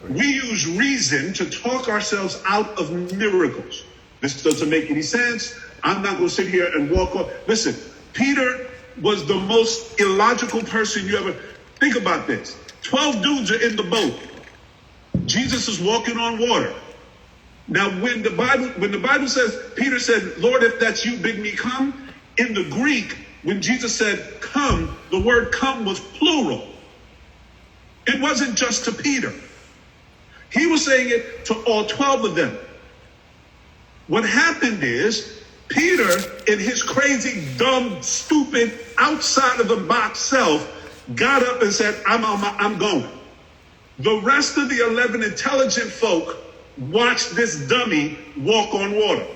We use reason to talk ourselves out of miracles. This doesn't make any sense. I'm not going to sit here and walk off. Listen, Peter was the most illogical person you ever... Think about this. 12 dudes are in the boat. Jesus is walking on water. Now, when the Bible says, Peter said, Lord, if that's you, bid me come. In the Greek, when Jesus said come, the word come was plural. It wasn't just to Peter. He was saying it to all 12 of them. What happened is Peter, in his crazy, dumb, stupid, outside of the box self, got up and said, I'm going. The rest of the 11 intelligent folk watched this dummy walk on water.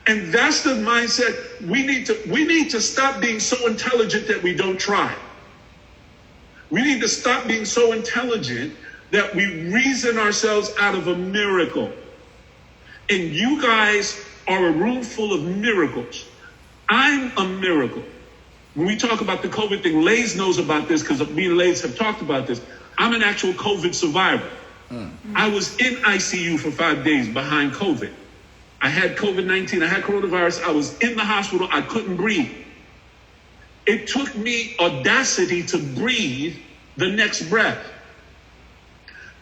And that's the mindset. We need to stop being so intelligent that we don't try. We need to stop being so intelligent that we reason ourselves out of a miracle. And you guys are a room full of miracles. I'm a miracle. When we talk about the COVID thing, Lays knows about this because me and Lays have talked about this. I'm an actual COVID survivor. I was in ICU for 5 days behind COVID. I had COVID-19, I had coronavirus, I was in the hospital, I couldn't breathe. It took me audacity to breathe the next breath.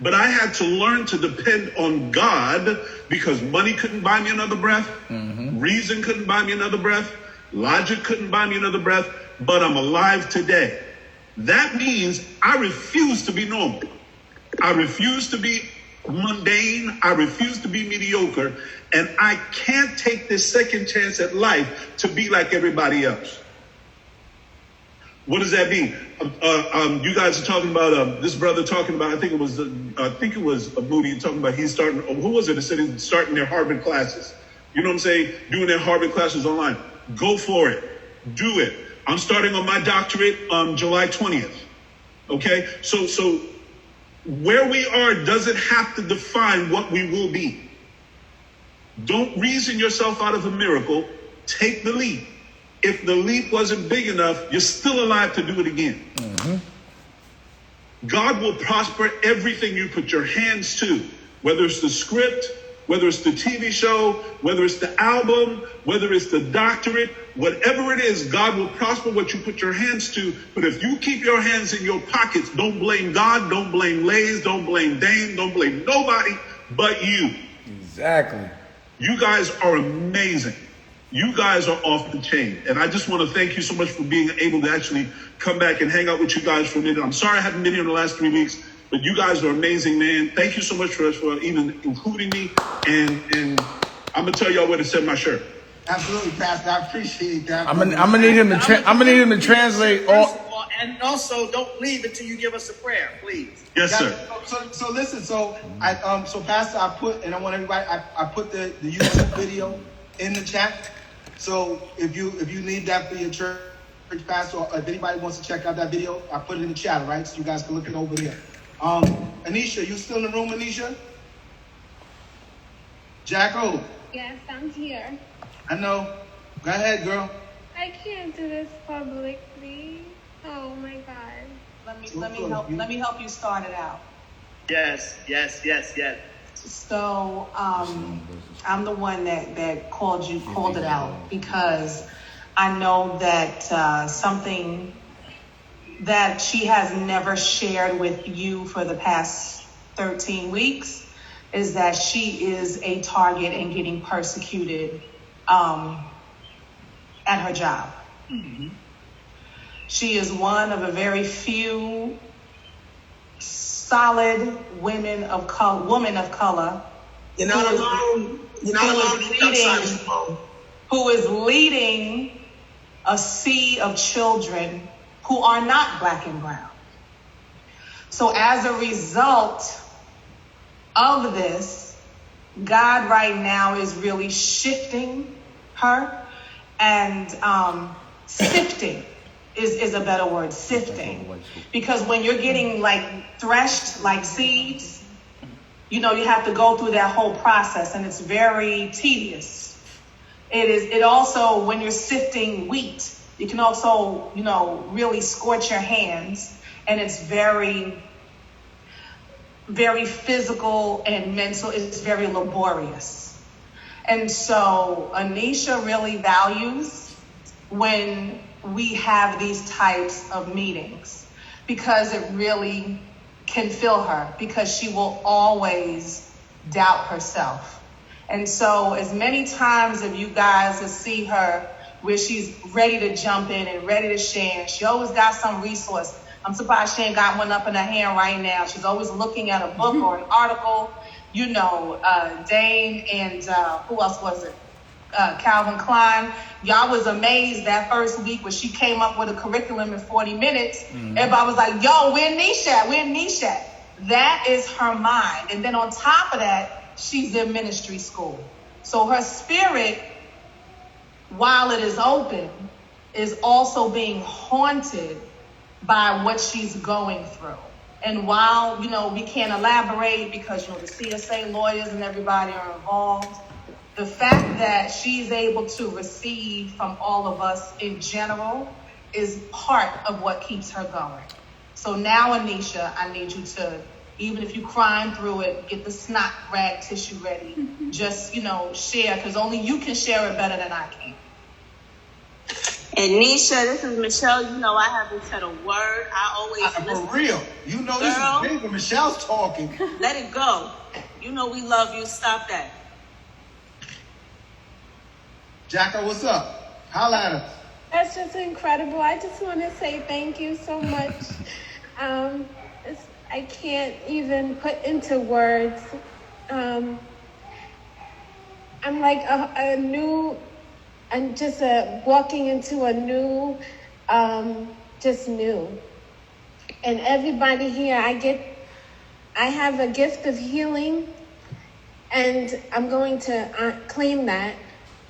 But I had to learn to depend on God because money couldn't buy me another breath. Reason couldn't buy me another breath. Logic couldn't buy me another breath. But I'm alive today. That means I refuse to be normal. I refuse to be mundane. I refuse to be mediocre. And I can't take this second chance at life to be like everybody else. What does that mean? You guys are talking about this brother talking about. I think it was Moody talking about he's starting. Who was it that said he's starting their Harvard classes? You know what I'm saying? Doing their Harvard classes online. Go for it. Do it. I'm starting on my doctorate on July 20th. Okay, so where we are doesn't have to define what we will be. Don't reason yourself out of a miracle. Take the leap. If the leap wasn't big enough, you're still alive to do it again. God will prosper everything you put your hands to, whether it's the script, whether it's the TV show, whether it's the album, whether it's the doctorate, whatever it is, God will prosper what you put your hands to. But if you keep your hands in your pockets, don't blame God, don't blame Lays, don't blame Dane, don't blame nobody but you. Exactly. You guys are amazing. You guys are off the chain. And I just want to thank you so much for being able to actually come back and hang out with you guys for a minute. I'm sorry I haven't been here in the last 3 weeks, but you guys are amazing, man. Thank you so much for even including me. And I'm going to tell y'all where to send my shirt. Absolutely, Pastor. I appreciate that. I'm gonna need him to translate all. And also, don't leave until you give us a prayer, please. Yes, sir. So listen. So Pastor, I put, and I want everybody. I put the YouTube video in the chat. So if you need that for your church, Pastor, or if anybody wants to check out that video, I put it in the chat, right? So you guys can look it over there. Anisha, you still in the room, Anisha? Jacko. Yes, I'm here. I know. Go ahead, girl. I can't do this publicly. Oh my God. Let me help you start it out. Yes. So I'm the one that called it out because I know that something that she has never shared with you for the past 13 weeks is that she is a target and getting persecuted at her job. She is one of a very few solid women of color. You're not alone. You're not alone. Who is leading a sea of children who are not black and brown. So as a result of this, God right now is really shifting her and sifting is a better word, sifting. Because when you're getting like threshed like seeds, you have to go through that whole process and it's very tedious. It also, when you're sifting wheat, you can also, really scorch your hands, and it's very, very physical and mental. It's very laborious. And so Anisha really values when we have these types of meetings because it really can fill her, because she will always doubt herself. And so as many times as you guys will see her where she's ready to jump in and ready to share, she always got some resource. I'm surprised she ain't got one up in her hand right now. She's always looking at a book or an article. You know, Dane and who else was it? Calvin Klein. Y'all was amazed that first week when she came up with a curriculum in 40 minutes. Everybody was like, yo, where Nisha at? Where Nisha at? That is her mind. And then on top of that, she's in ministry school. So her spirit, while it is open, is also being haunted by what she's going through. And while, you know, we can't elaborate because, you know, the CSA lawyers and everybody are involved, the fact that she's able to receive from all of us in general is part of what keeps her going. So now, Anisha, I need you to, even if you're crying through it, get the snot rag tissue ready. Just, you know, share, because only you can share it better than I can. And Nisha, this is Michelle. You know I haven't said a word. I always listen. For real. You know, this is big when Michelle's talking. Let it go. You know we love you. Stop that. Jacka, what's up? Holla at us. That's just incredible. I just want to say thank you so much. I can't even put into words. I'm like a new, I'm just walking into a new, just new. And everybody here, I have a gift of healing, and I'm going to claim that,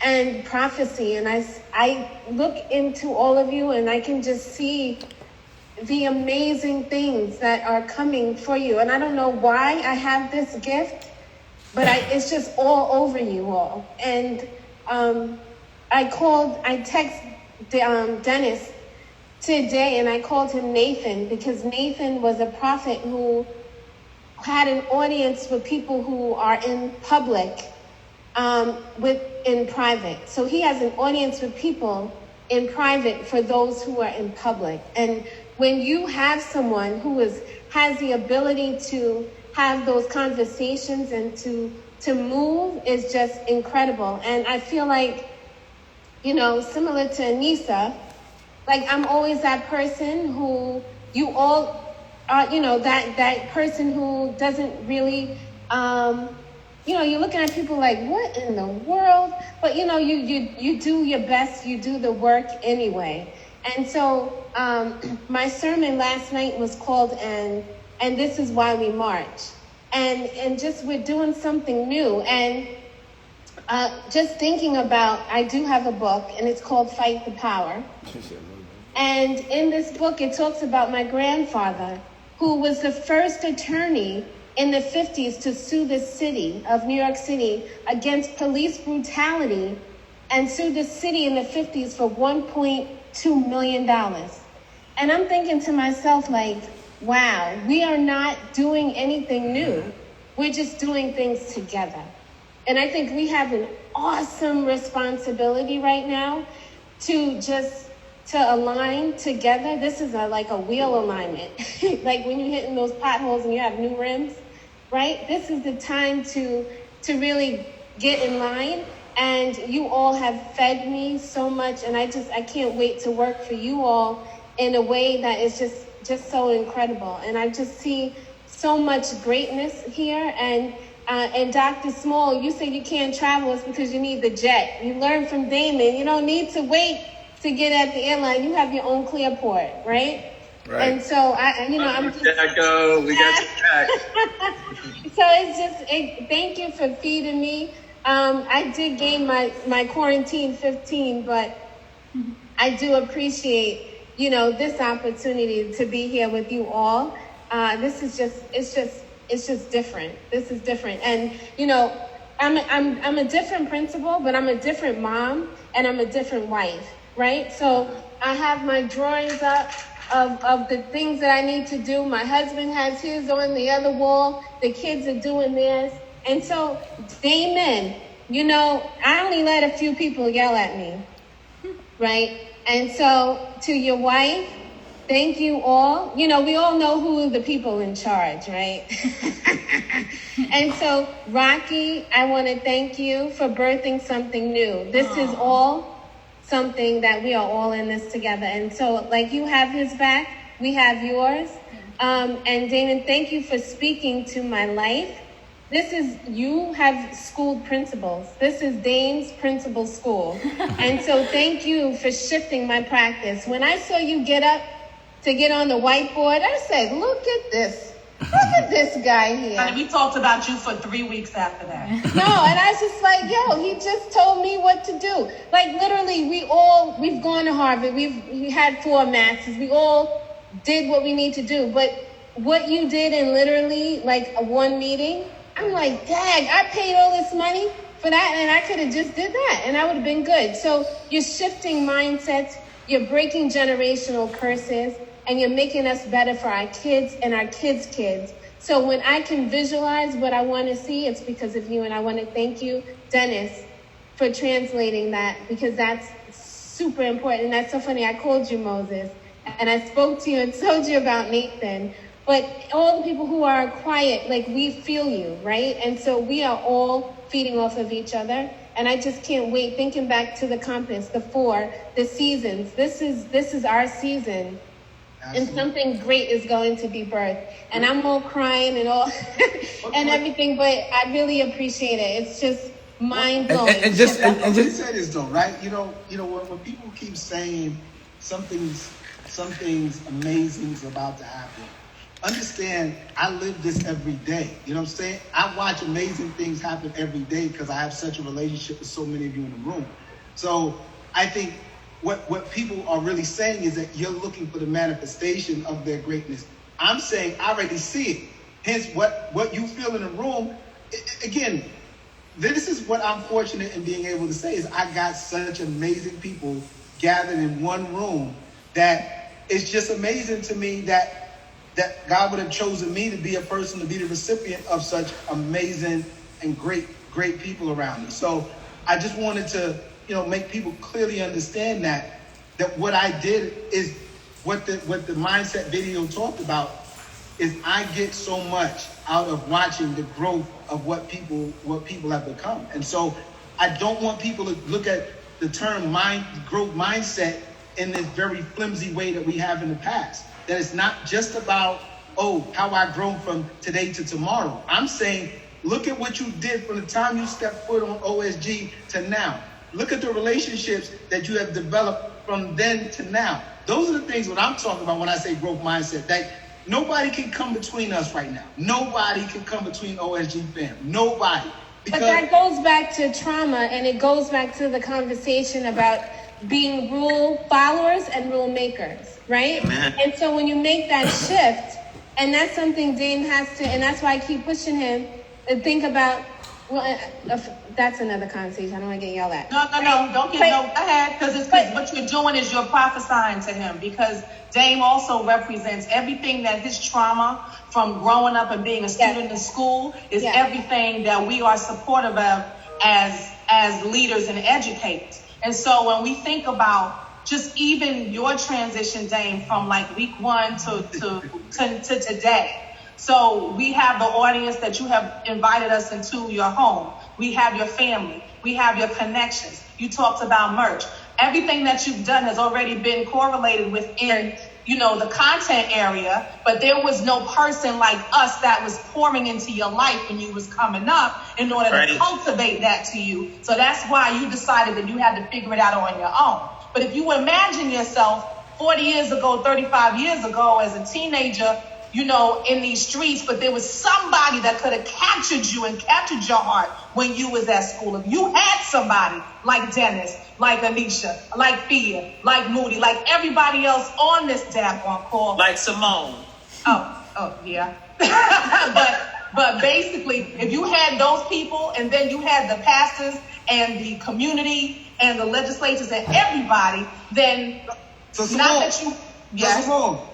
and prophecy. And I look into all of you, and I can just see the amazing things that are coming for you. And I don't know why I have this gift, but it's just all over you all. And I texted Dennis today, and I called him Nathan, because Nathan was a prophet who had an audience with people who are in public, in private. So he has an audience with people in private for those who are in public. And when you have someone who has the ability to have those conversations and to move, is just incredible. And I feel like, you know, similar to Anissa, like I'm always that person who you all are, you know, that person who doesn't really, you know, you're looking at people like, what in the world? But, you know, you do your best, you do the work anyway. And so my sermon last night was called, and this is why we march. And just we're doing something new. And just thinking about, I do have a book, and it's called Fight the Power. And in this book, it talks about my grandfather, who was the first attorney in the 50s to sue the city of New York City against police brutality, and sued the city in the 50s for $1.2 million. And I'm thinking to myself, like, wow, we are not doing anything new. We're just doing things together. And I think we have an awesome responsibility right now to align together. This is like a wheel alignment. Like when you're hitting those potholes and you have new rims, right? This is the time to really get in line. And you all have fed me so much, and I can't wait to work for you all in a way that is just so incredible. And I just see so much greatness here. And Dr. Small, you say you can't travel, it's because you need the jet. You learn from Damon, you don't need to wait to get at the airline. You have your own Clearport, right? Right. And so I'm just. Jacko, we got you back. So thank you for feeding me. I did gain my quarantine 15, but I do appreciate, this opportunity to be here with you all. This is it's just different. This is different. And, I'm a different principal, but I'm a different mom, and I'm a different wife, right? So I have my drawings up of the things that I need to do. My husband has his on the other wall. The kids are doing theirs. And so, amen. you know, I only let a few people yell at me, right? And so to your wife, thank you all. You know, we all know who are the people in charge, right? And so, Rocky, I want to thank you for birthing something new. This is all something that we are all in this together. And so, like, you have his back, we have yours. And Damon, thank you for speaking to my life. You have schooled principals. This is Dane's principal school. And so thank you for shifting my practice. When I saw you get up to get on the whiteboard, I said, look at this. Look at this guy here. And we talked about you for 3 weeks after that. No, and I was just like, yo, he just told me what to do. Like, literally, we've gone to Harvard. We had 4 masters. We all did what we need to do. But what you did in literally, like, one meeting, I'm like, dang, I paid all this money for that, and I could have just did that, and I would have been good. So you're shifting mindsets. You're breaking generational curses. And you're making us better for our kids and our kids' kids. So when I can visualize what I want to see, it's because of you. And I want to thank you, Dennis, for translating that, because that's super important. And that's so funny. I called you Moses, and I spoke to you and told you about Nathan. But all the people who are quiet, like, we feel you, right? And so we are all feeding off of each other. And I just can't wait, thinking back to the compass, the 4, the seasons. This is our season. And something great is going to be birthed. And I'm all crying and all and everything, but I really appreciate it. It's just mind blowing. And just say this though, right? You know, when people keep saying something's amazing is about to happen, understand I live this every day. You know what I'm saying? I watch amazing things happen every day because I have such a relationship with so many of you in the room. So I think what people are really saying is that you're looking for the manifestation of their greatness. I'm saying I already see it. Hence, what you feel in the room, again, this is what I'm fortunate in being able to say is I got such amazing people gathered in one room that it's just amazing to me that God would have chosen me to be a person to be the recipient of such amazing and great people around me. So I just wanted to make people clearly understand that what I did is what the mindset video talked about is I get so much out of watching the growth of what people have become. And so I don't want people to look at the term growth mindset in this very flimsy way that we have in the past. That it's not just about, how I grown from today to tomorrow. I'm saying, look at what you did from the time you stepped foot on OSG to now. Look at the relationships that you have developed from then to now. Those are the things what I'm talking about when I say growth mindset. That nobody can come between us right now. Nobody can come between OSG fam. Nobody. But that goes back to trauma, and it goes back to the conversation about being rule followers and rule makers, right? Amen. And so when you make that shift, and that's something Dane has to, and that's why I keep pushing him to think about, that's another conversation. I don't want to get yelled at. No, don't get go ahead, because what you're doing is you're prophesying to him, because Dame also represents everything that his trauma from growing up and being a student in school is everything that we are supportive of as leaders and educators. And so when we think about just even your transition, Dame, from like week 1 to today. So we have the audience that you have invited us into your home. We have your family. We have your connections. You talked about merch. Everything that you've done has already been correlated within, the content area, but there was no person like us that was pouring into your life when you was coming up in order to cultivate that to you. So that's why you decided that you had to figure it out on your own. But if you imagine yourself 40 years ago, 35 years ago as a teenager, in these streets, but there was somebody that could have captured you and captured your heart when you was at school. If you had somebody like Dennis, like Anisha, like Fia, like Moody, like everybody else on this daggone call. Like Simone. Oh, yeah. but basically, if you had those people and then you had the pastors and the community and the legislators and everybody, then Simone,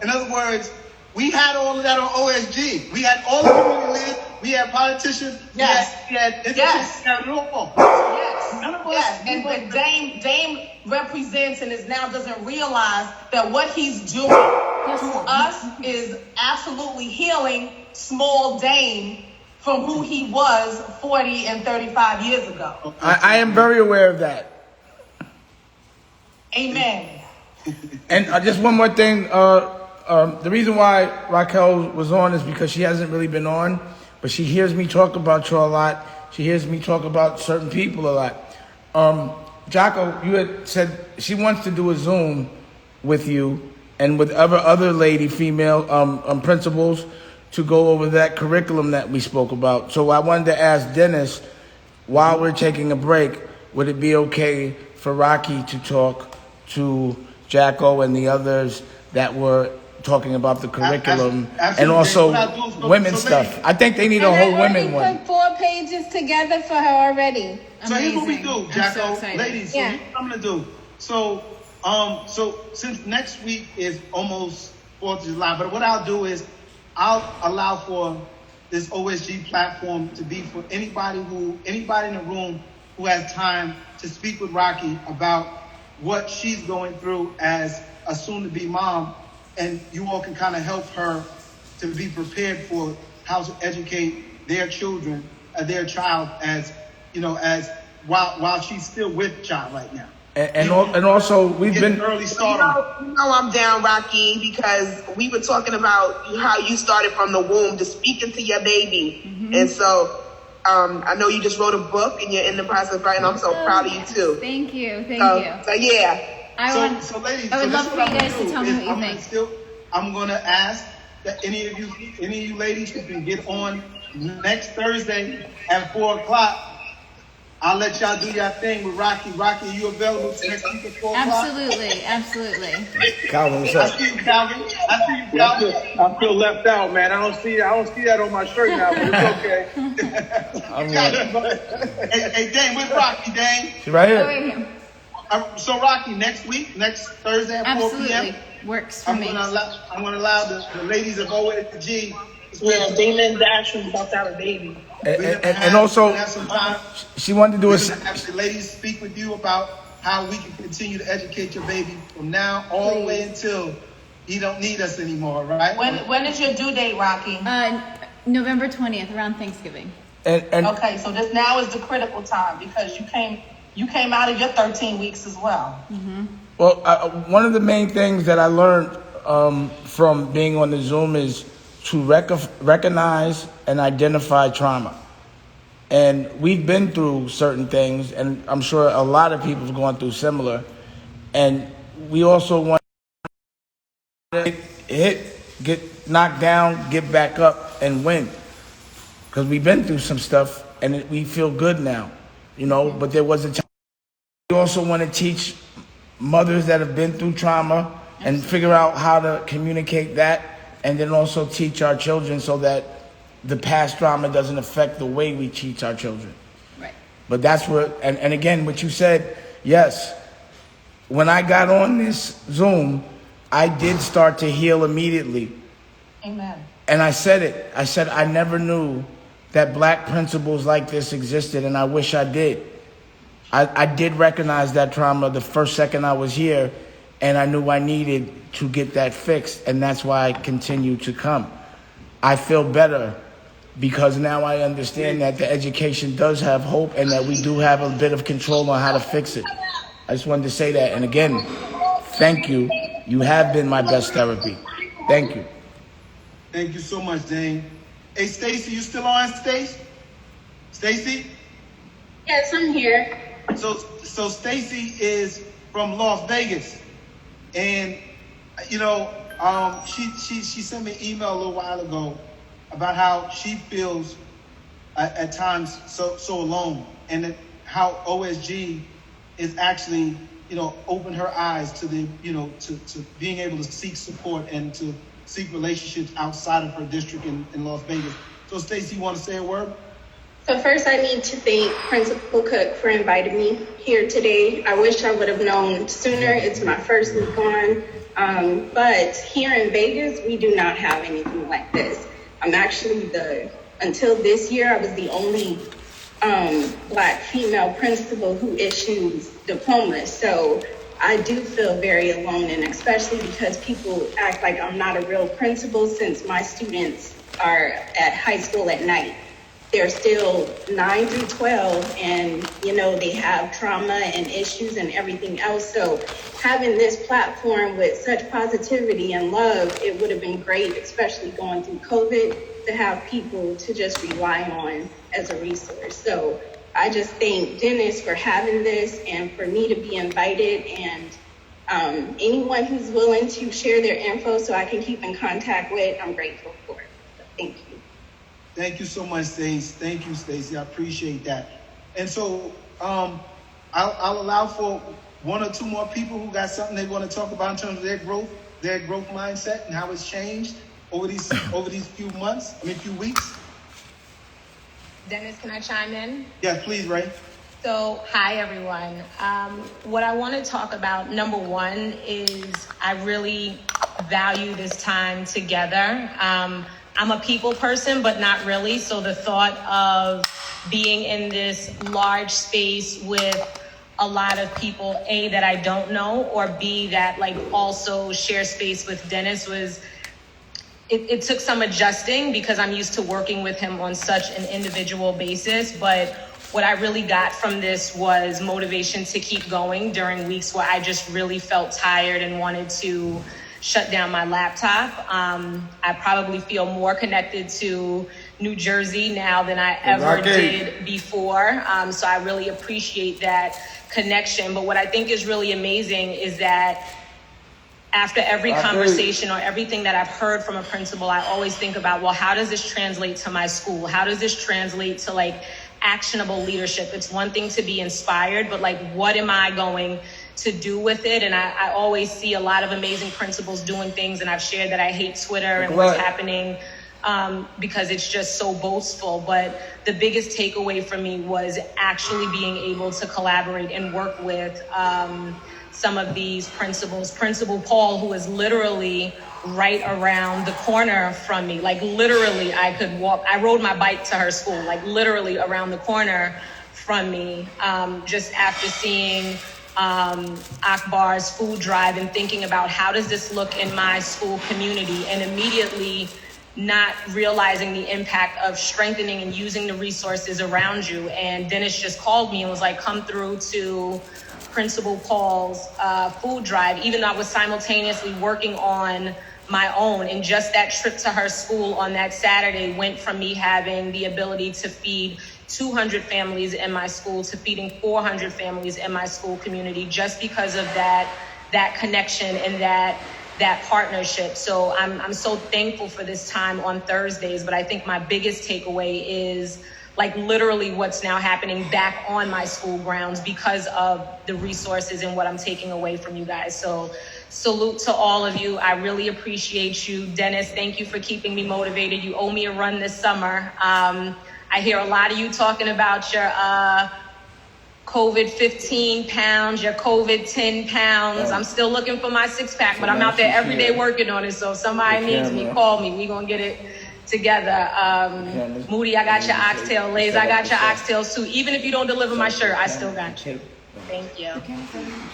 in other words, We had all of that on OSG. We had all the community leaders. We had politicians. Yes. We had Yes. We had it all. Yes. None of us. Yes. And but Dame represents and is now doesn't realize that what he's doing to us is absolutely healing small Dame from who he was 40 and 35 years ago. I am very aware of that. Amen. And just one more thing. The reason why Raquel was on is because she hasn't really been on, but she hears me talk about you a lot. She hears me talk about certain people a lot. Jocko, you had said she wants to do a Zoom with you and with other lady female principals to go over that curriculum that we spoke about. So I wanted to ask Dennis, while we're taking a break, would it be okay for Rocky to talk to Jacko and the others that were talking about the curriculum and also women's stuff? I think they need a whole women one. I put 4 pages together for her already. So here's what we do, Jacko, ladies. Yeah. So here's what I'm gonna do. So since next week is almost 4th of July, but what I'll do is I'll allow for this OSG platform to be for anybody in the room who has time to speak with Rocky about what she's going through as a soon-to-be mom, and you all can kind of help her to be prepared for how to educate their children, their child, as while she's still with child right now. And also we've been early start. You know I'm down, Rocky, because we were talking about how you started from the womb to speaking to your baby, and so I know you just wrote a book and you're in the process of writing. I'm so proud of you too. Thank you. So yeah. So ladies, I would love for you guys to do tell me is what you think. I'm gonna ask that any of you ladies who can get on next Thursday at 4:00. I'll let y'all do your thing with Rocky. Rocky, are you available next week at 4:00? Absolutely. Calvin, what's I up? see you, Calvin. I feel left out, man. I don't see that on my shirt now, but it's okay. Hey, Dane, where's Rocky, Dane? She's right Oh, here. wait, him. So Rocky, next Thursday at 4 p.m. Absolutely. Works for me. I'm gonna allow the ladies of OSG. Yeah, Damon Dash was about to have a baby. And also, she wanted to do have the ladies speak with you about how we can continue to educate your baby from now all the way until he don't need us anymore, right? When is your due date, Rocky? November 20th, around Thanksgiving. Okay, so this now is the critical time because you came out of your 13 weeks as well. Mm-hmm. Well, one of the main things that I learned from being on the Zoom is to recognize and identify trauma. And we've been through certain things, and I'm sure a lot of people have gone through similar. And we also want to get knocked down, get back up, and win. Because we've been through some stuff, and we feel good now, But there was a time. We also want to teach mothers that have been through trauma and figure out how to communicate that, and then also teach our children so that the past trauma doesn't affect the way we teach our children. Right. But that's what, and again, what you said, yes, when I got on this Zoom, I did start to heal immediately. Amen. And I said it. I said I never knew that black principles like this existed, and I wish I did. I did recognize that trauma the first second I was here, and I knew I needed to get that fixed, and that's why I continue to come. I feel better because now I understand that the education does have hope and that we do have a bit of control on how to fix it. I just wanted to say that. And again, thank you. You have been my best therapy. Thank you. Thank you so much, Dane. Hey, Stacy, you still on, Stacy? Yes, I'm here. So Stacy is from Las Vegas, and she sent me an email a little while ago about how she feels at times so alone, and how OSG is actually open her eyes to the to being able to seek support and to seek relationships outside of her district in Las Vegas. So Stacy, you want to say a word? So first I need to thank Principal Cook for inviting me here today. I wish I would have known sooner. It's my first week on. But here in Vegas, we do not have anything like this. I'm actually until this year, I was the only Black female principal who issues diplomas. So I do feel very alone, and especially because people act like I'm not a real principal since my students are at high school at night. They're still 9 through 12, and they have trauma and issues and everything else. So having this platform with such positivity and love, it would have been great, especially going through COVID, to have people to just rely on as a resource. So I just thank Dennis for having this and for me to be invited, and anyone who's willing to share their info so I can keep in contact with, I'm grateful for it. So thank you. Thank you so much, Stacey. Thank you, Stacey. I appreciate that. And so I'll allow for one or two more people who got something they want to talk about in terms of their growth mindset and how it's changed over these few weeks. Dennis, can I chime in? Yes, please, Ray. So, hi, everyone. What I want to talk about, number one, is I really value this time together. I'm a people person, but not really. So the thought of being in this large space with a lot of people, A, that I don't know, or B, that also share space with Dennis it took some adjusting because I'm used to working with him on such an individual basis. But what I really got from this was motivation to keep going during weeks where I just really felt tired and wanted to shut down my laptop. I probably feel more connected to New Jersey now than I ever did before. So I really appreciate that connection. But what I think is really amazing is that after every conversation or everything that I've heard from a principal, I always think about, well, how does this translate to my school? How does this translate to actionable leadership? It's one thing to be inspired, but what am I going to do with it? And I always see a lot of amazing principals doing things, and I've shared that I hate Twitter and what's happening because it's just so boastful. But the biggest takeaway for me was actually being able to collaborate and work with some of these principals. Principal Paul, who is literally right around the corner from me. Literally, I could walk. I rode my bike to her school, literally around the corner from me, just after seeing Akbar's food drive and thinking about how does this look in my school community, and immediately not realizing the impact of strengthening and using the resources around you. And Dennis just called me and was like, come through to Principal Paul's food drive, even though I was simultaneously working on my own. And just that trip to her school on that Saturday went from me having the ability to feed 200 families in my school to feeding 400 families in my school community, just because of that connection and that partnership. So I'm so thankful for this time on Thursdays. But I think my biggest takeaway is literally what's now happening back on my school grounds because of the resources and what I'm taking away from you guys. So salute to all of you. I really appreciate you. Dennis, thank you for keeping me motivated. You owe me a run this summer. I hear a lot of you talking about your COVID 15 pounds, your COVID 10 pounds. I'm still looking for my 6-pack, but I'm out there every day working on it. So if somebody needs me, call me. We're going to get it together. Moody, I got your oxtail. Lays, I got your oxtails too. Even if you don't deliver my shirt, I still got you. Thank you.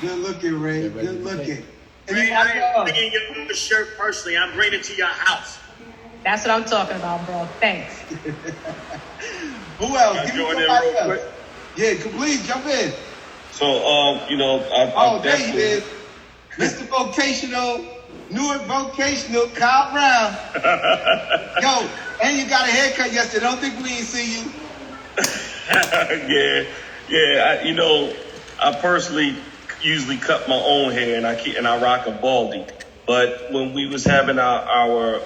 Good looking, Ray. Good looking. Ray, I ain't bringing your shirt personally. I'm bringing it to your house. That's what I'm talking about, bro. Thanks. Who else? Give me somebody else. Yeah, please jump in. So, there he is. Mr. Vocational, Newark Vocational, Kyle Brown. Yo, and you got a haircut yesterday. Don't think we ain't see you. Yeah. I personally usually cut my own hair, and I rock a baldy. But when we was having our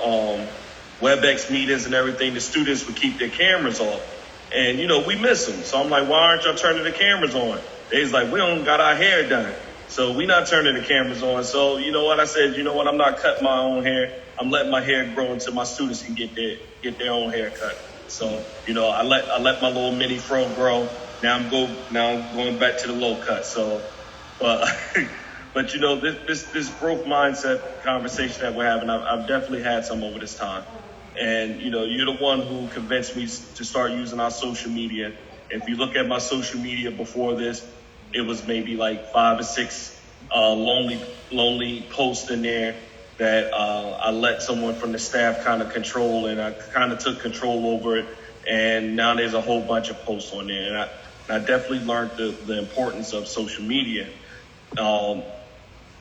WebEx meetings and everything, the students would keep their cameras off. And, we miss them. So I'm like, why aren't y'all turning the cameras on? They was like, we don't got our hair done. So we not turning the cameras on. So you know what? I said, I'm not cutting my own hair. I'm letting my hair grow until my students can get their own haircut. So, I let my little mini fro grow. Now I'm going back to the low cut. So, but this growth mindset conversation that we're having, I've definitely had some over this time. And, you're the one who convinced me to start using our social media. If you look at my social media before this, it was maybe like 5 or 6 lonely posts in there that I let someone from the staff kind of control, and I kind of took control over it. And now there's a whole bunch of posts on there. And I definitely learned the importance of social media,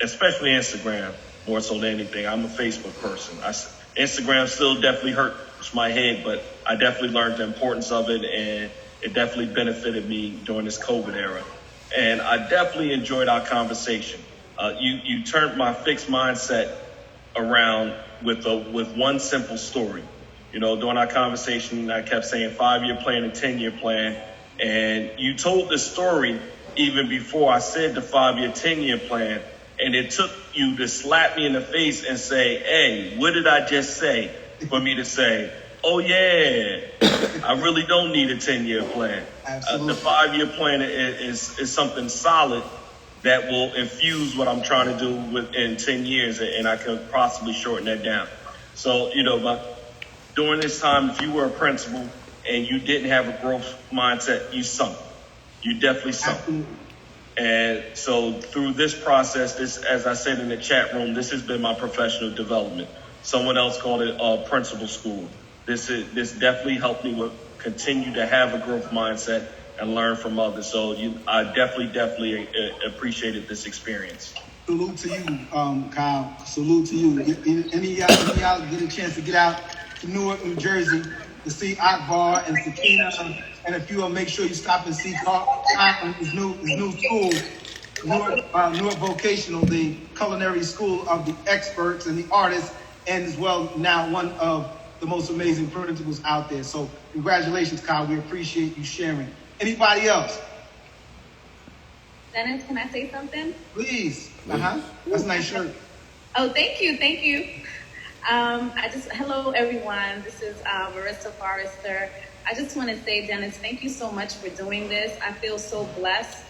especially Instagram, more so than anything. I'm a Facebook person. Instagram still definitely hurts my head, but I definitely learned the importance of it, and it definitely benefited me during this COVID era. And I definitely enjoyed our conversation. You turned my fixed mindset around with one simple story. During our conversation, I kept saying 5-year plan and 10-year plan, and you told the story even before I said the 5-year, 10-year plan. And it took you to slap me in the face and say, hey, what did I just say? For me to say, oh, yeah, I really don't need a 10-year plan. The 5-year plan is something solid that will infuse what I'm trying to do within 10 years, and I could possibly shorten that down. So, during this time, if you were a principal and you didn't have a growth mindset, you sunk. You definitely sunk. Absolutely. And so through this process, as I said in the chat room, this has been my professional development. Someone else called it principal school. This definitely helped me continue to have a growth mindset and learn from others. So I definitely appreciated this experience. Salute to you, Kyle. Salute to you. Any of y'all get a chance to get out to Newark, New Jersey to see Akbar and Sakina, and if you will, make sure you stop and see Carl in his new school, Newark Vocational, the culinary school of the experts and the artists, and as well now one of the most amazing principals out there. So congratulations, Kyle. We appreciate you sharing. Anybody else? Dennis, can I say something? Please. That's a nice shirt. Oh, thank you. Hello everyone. This is Marissa Forrester. I just want to say, Dennis, thank you so much for doing this. I feel so blessed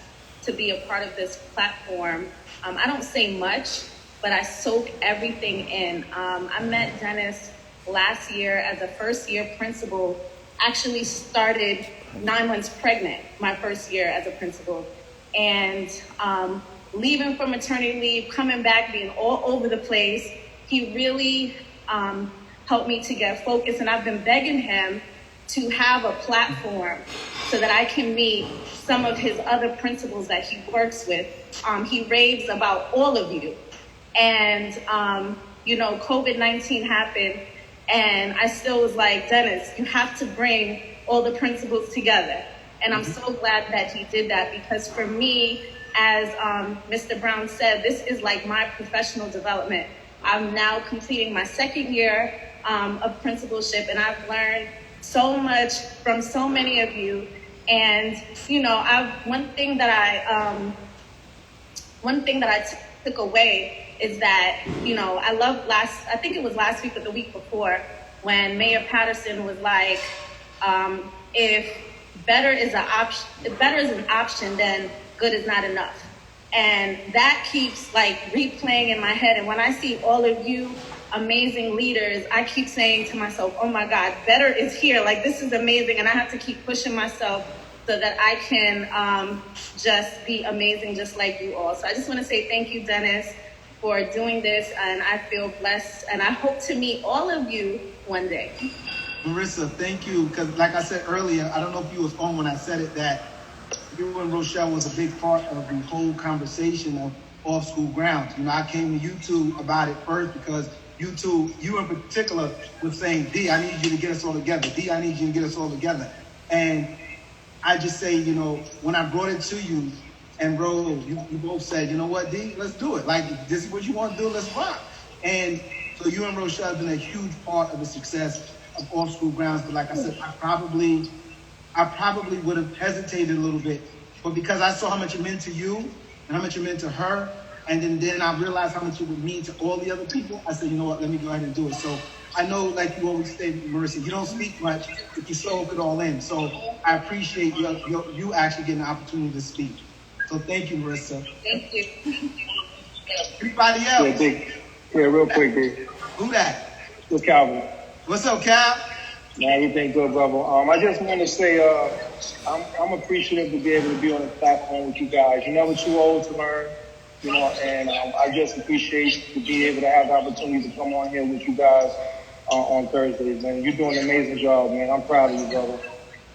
to be a part of this platform. I don't say much, but I soak everything in. I met Dennis last year as a first-year principal. Actually started 9 months pregnant, my first year as a principal. And leaving for maternity leave, coming back, being all over the place, he really helped me to get focused. And I've been begging him to have a platform so that I can meet some of his other principals that he works with. He raves about all of you. And, COVID-19 happened, and I still was like, Dennis, you have to bring all the principals together. And I'm so glad that he did that, because for me, as Mr. Brown said, this is like my professional development. I'm now completing my second year of principalship, and I've learned so much from so many of you. And one thing that I took away is that I think it was last week or the week before, when Mayor Patterson was like, if better is an option, then good is not enough. And that keeps replaying in my head. And when I see all of you amazing leaders, I keep saying to myself, oh my God, better is here. This is amazing. And I have to keep pushing myself so that I can just be amazing, just like you all. So I just want to say thank you, Dennis, for doing this. And I feel blessed. And I hope to meet all of you one day. Marissa, thank you. Because like I said earlier, I don't know if you was on when I said it, that you and Rochelle was a big part of the whole conversation of off-school grounds. I came to you two about it first because you in particular was saying, D, I need you to get us all together. D, I need you to get us all together. And I just say, when I brought it to you and Ro, you both said, you know what, D, let's do it. This is what you want to do, let's rock. And so you and Rochelle have been a huge part of the success of off-school grounds. But like I said, I probably would have hesitated a little bit, but because I saw how much it meant to you and how much it meant to her, and then I realized how much it would mean to all the other people, I said, you know what, let me go ahead and do it. So I know, like you always say, Marissa, you don't speak much, but you soak it all in. So I appreciate you actually getting the opportunity to speak. So thank you, Marissa. Thank you. Anybody else? Yeah, real quick, dude. Who that? It's Calvin. What's up, Cal? Everything good, brother. I just want to say I'm appreciative to be able to be on the platform with you guys. You're never too old to learn, and I just appreciate to be able to have the opportunity to come on here with you guys on Thursdays, man. You're doing an amazing job, man. I'm proud of you, brother.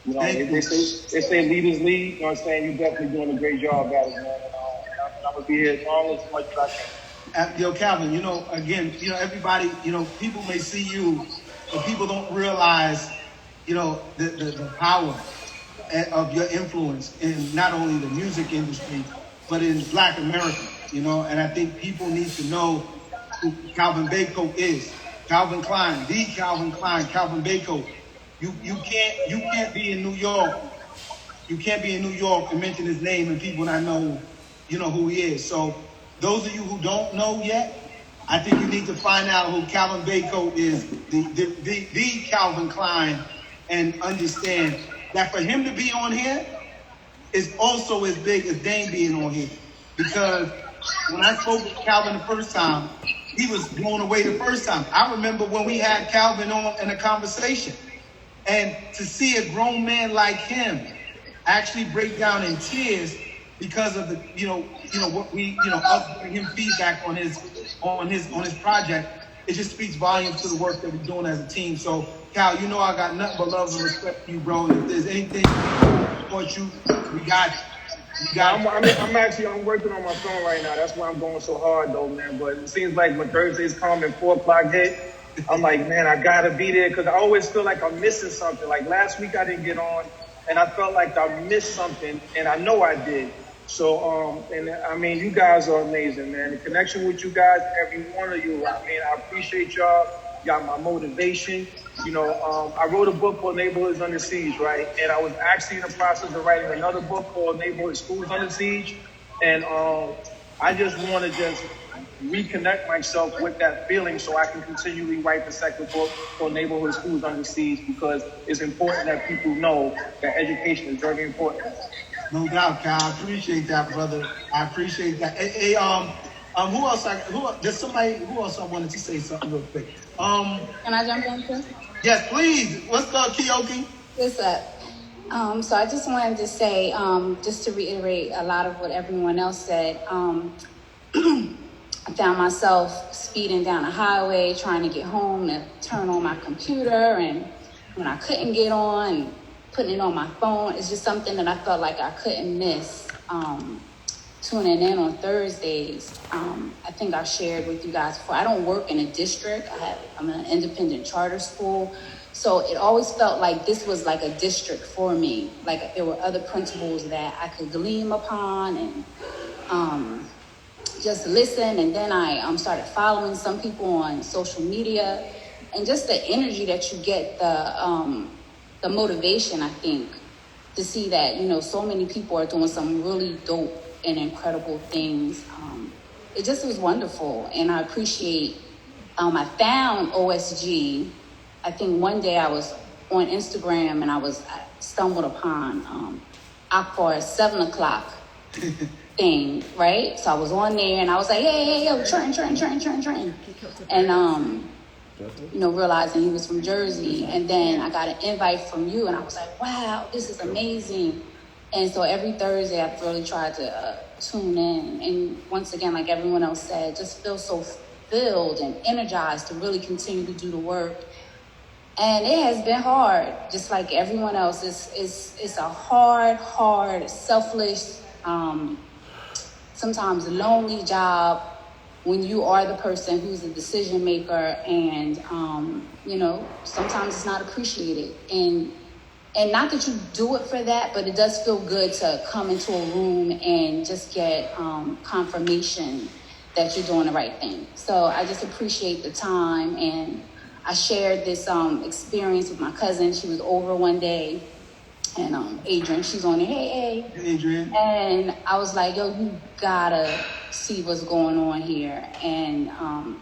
They say leaders lead. You know what I'm saying? You're definitely doing a great job at it, man. And I'm going to be here as long as much as I can. Yo, Calvin, again, everybody, people may see you, but people don't realize, the power of your influence in not only the music industry, but in Black America, and I think people need to know who Calvin Bako is. Calvin Klein, the Calvin Klein, Calvin Bako. You can't be in New York. You can't be in New York and mention his name and people not know, who he is. So those of you who don't know yet, I think you need to find out who Calvin Bako is, the Calvin Klein, and understand that for him to be on here is also as big as Dame being on here. Because when I spoke with Calvin the first time, he was blown away the first time. I remember when we had Calvin on in a conversation. And to see a grown man like him actually break down in tears because of the, what we, us giving him feedback on his project, it just speaks volumes to the work that we're doing as a team. So, Cal, I got nothing but love and respect for you, bro. And if there's anything to support you, we got you. I'm working on my phone right now. That's why I'm going so hard, though, man. But it seems like when Thursdays come and 4 o'clock hit, I'm like, man, I gotta be there because I always feel like I'm missing something. Like last week I didn't get on, and I felt like I missed something, and I know I did. So, you guys are amazing, man. The connection with you guys, every one of you, I appreciate y'all. Y'all my motivation. I wrote a book called Neighborhoods Under Siege, right? And I was actually in the process of writing another book called Neighborhood Schools Under Siege. And I just want to reconnect myself with that feeling so I can continually write the second book called Neighborhood Schools Under Siege, because it's important that people know that education is very important. No doubt, Kyle. I appreciate that, brother. I appreciate that. Hey, who else I wanted to say something real quick. Can I jump in too? Yes, please. What's up, Kiyoki? What's up? So I just wanted to say, just to reiterate a lot of what everyone else said, I found myself speeding down a highway, trying to get home to turn on my computer, and when I couldn't get on, putting it on my phone, it's just something that I felt like I couldn't miss. Tuning in on Thursdays, I think I shared with you guys before, I don't work in a district. I'm in an independent charter school. So it always felt like this was like a district for me. Like there were other principals that I could glean upon and just listen. And then I started following some people on social media, and just the energy that you get, the motivation, I think, to see that, so many people are doing some really dope and incredible things. It just was wonderful, and I appreciate, I found OSG. I think one day I was on Instagram and I stumbled upon Akbar's 7 o'clock thing, right? So I was on there and I was like, hey, yo, Trent. And, realizing he was from Jersey. And then I got an invite from you and I was like, wow, this is amazing. And so every Thursday I've really tried to tune in. And once again, like everyone else said, just feel so filled and energized to really continue to do the work. And it has been hard, just like everyone else. It's a hard, selfless, sometimes lonely job when you are the person who's a decision maker, and sometimes it's not appreciated. And not that you do it for that, but it does feel good to come into a room and just get confirmation that you're doing the right thing. So I just appreciate the time, and I shared this experience with my cousin. She was over one day, and Adrian, she's on there, hey, Adrian. And I was like, yo, you gotta see what's going on here. And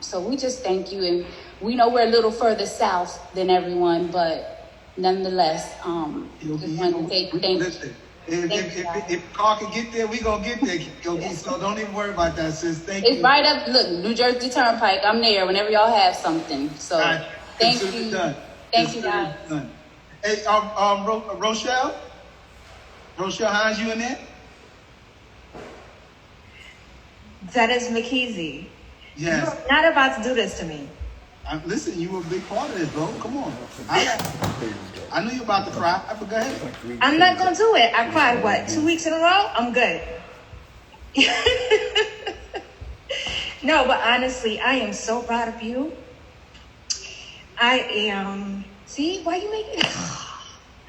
so we just thank you. And we know we're a little further south than everyone, but nonetheless, just wanted to say thank you. Listen, if car can get there, we gonna get there, Yogi. So don't even worry about that, sis. Thank you. It's right up, look, New Jersey Turnpike. I'm there whenever y'all have something. So thank you. Thank you, guys. Hey, Rochelle, how's you in there? Dennis McKeezy. Yes. You're not about to do this to me. Listen, you were a big part of this, bro. Come on. I knew you were about to cry, but go ahead. I'm not going to do it. I cried, 2 weeks in a row? I'm good. No, but honestly, I am so proud of you. I am. See, why you making it?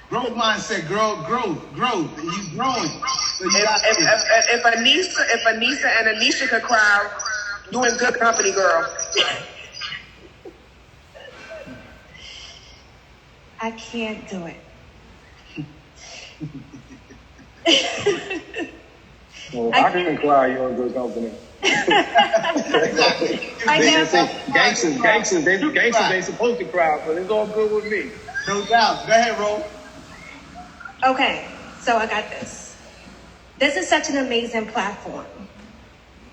Growth mindset, growth. You're growing. So if Anissa and Anisha could cry, you in good company, girl. I can't do it. Well, I can cry, you're in good company. Gangsters ain't supposed to cry, but it's all good with me. No doubt. Go ahead, Ro. Okay, so I got this. This is such an amazing platform.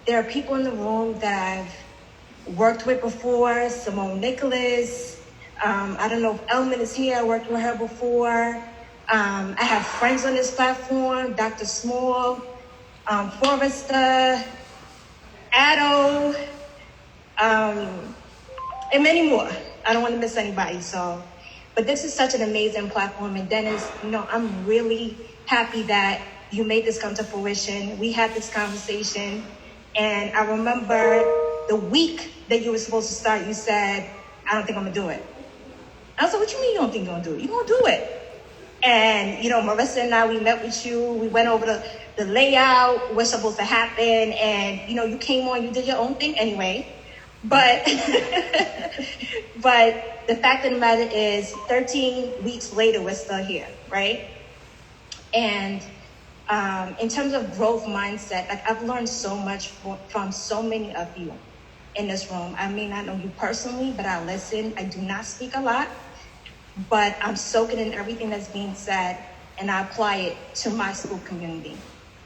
There are people in the room that I've worked with before, Simone Nicholas. I don't know if Elman is here. I worked with her before. I have friends on this platform, Dr. Small, Forrester, Addo, and many more. I don't want to miss anybody. But this is such an amazing platform. And Dennis, I'm really happy that you made this come to fruition. We had this conversation. And I remember the week that you were supposed to start, you said, I don't think I'm going to do it. I was like, what you mean you don't think you're going to do it? You're going to do it. And, Marissa and I, we met with you. We went over the layout, what's supposed to happen. And, you came on, you did your own thing anyway. But, but the fact of the matter is 13 weeks later, we're still here, right? And in terms of growth mindset, I've learned so much from so many of you in this room. I may not know you personally, but I listen. I do not speak a lot, but I'm soaking in everything that's being said, and I apply it to my school community.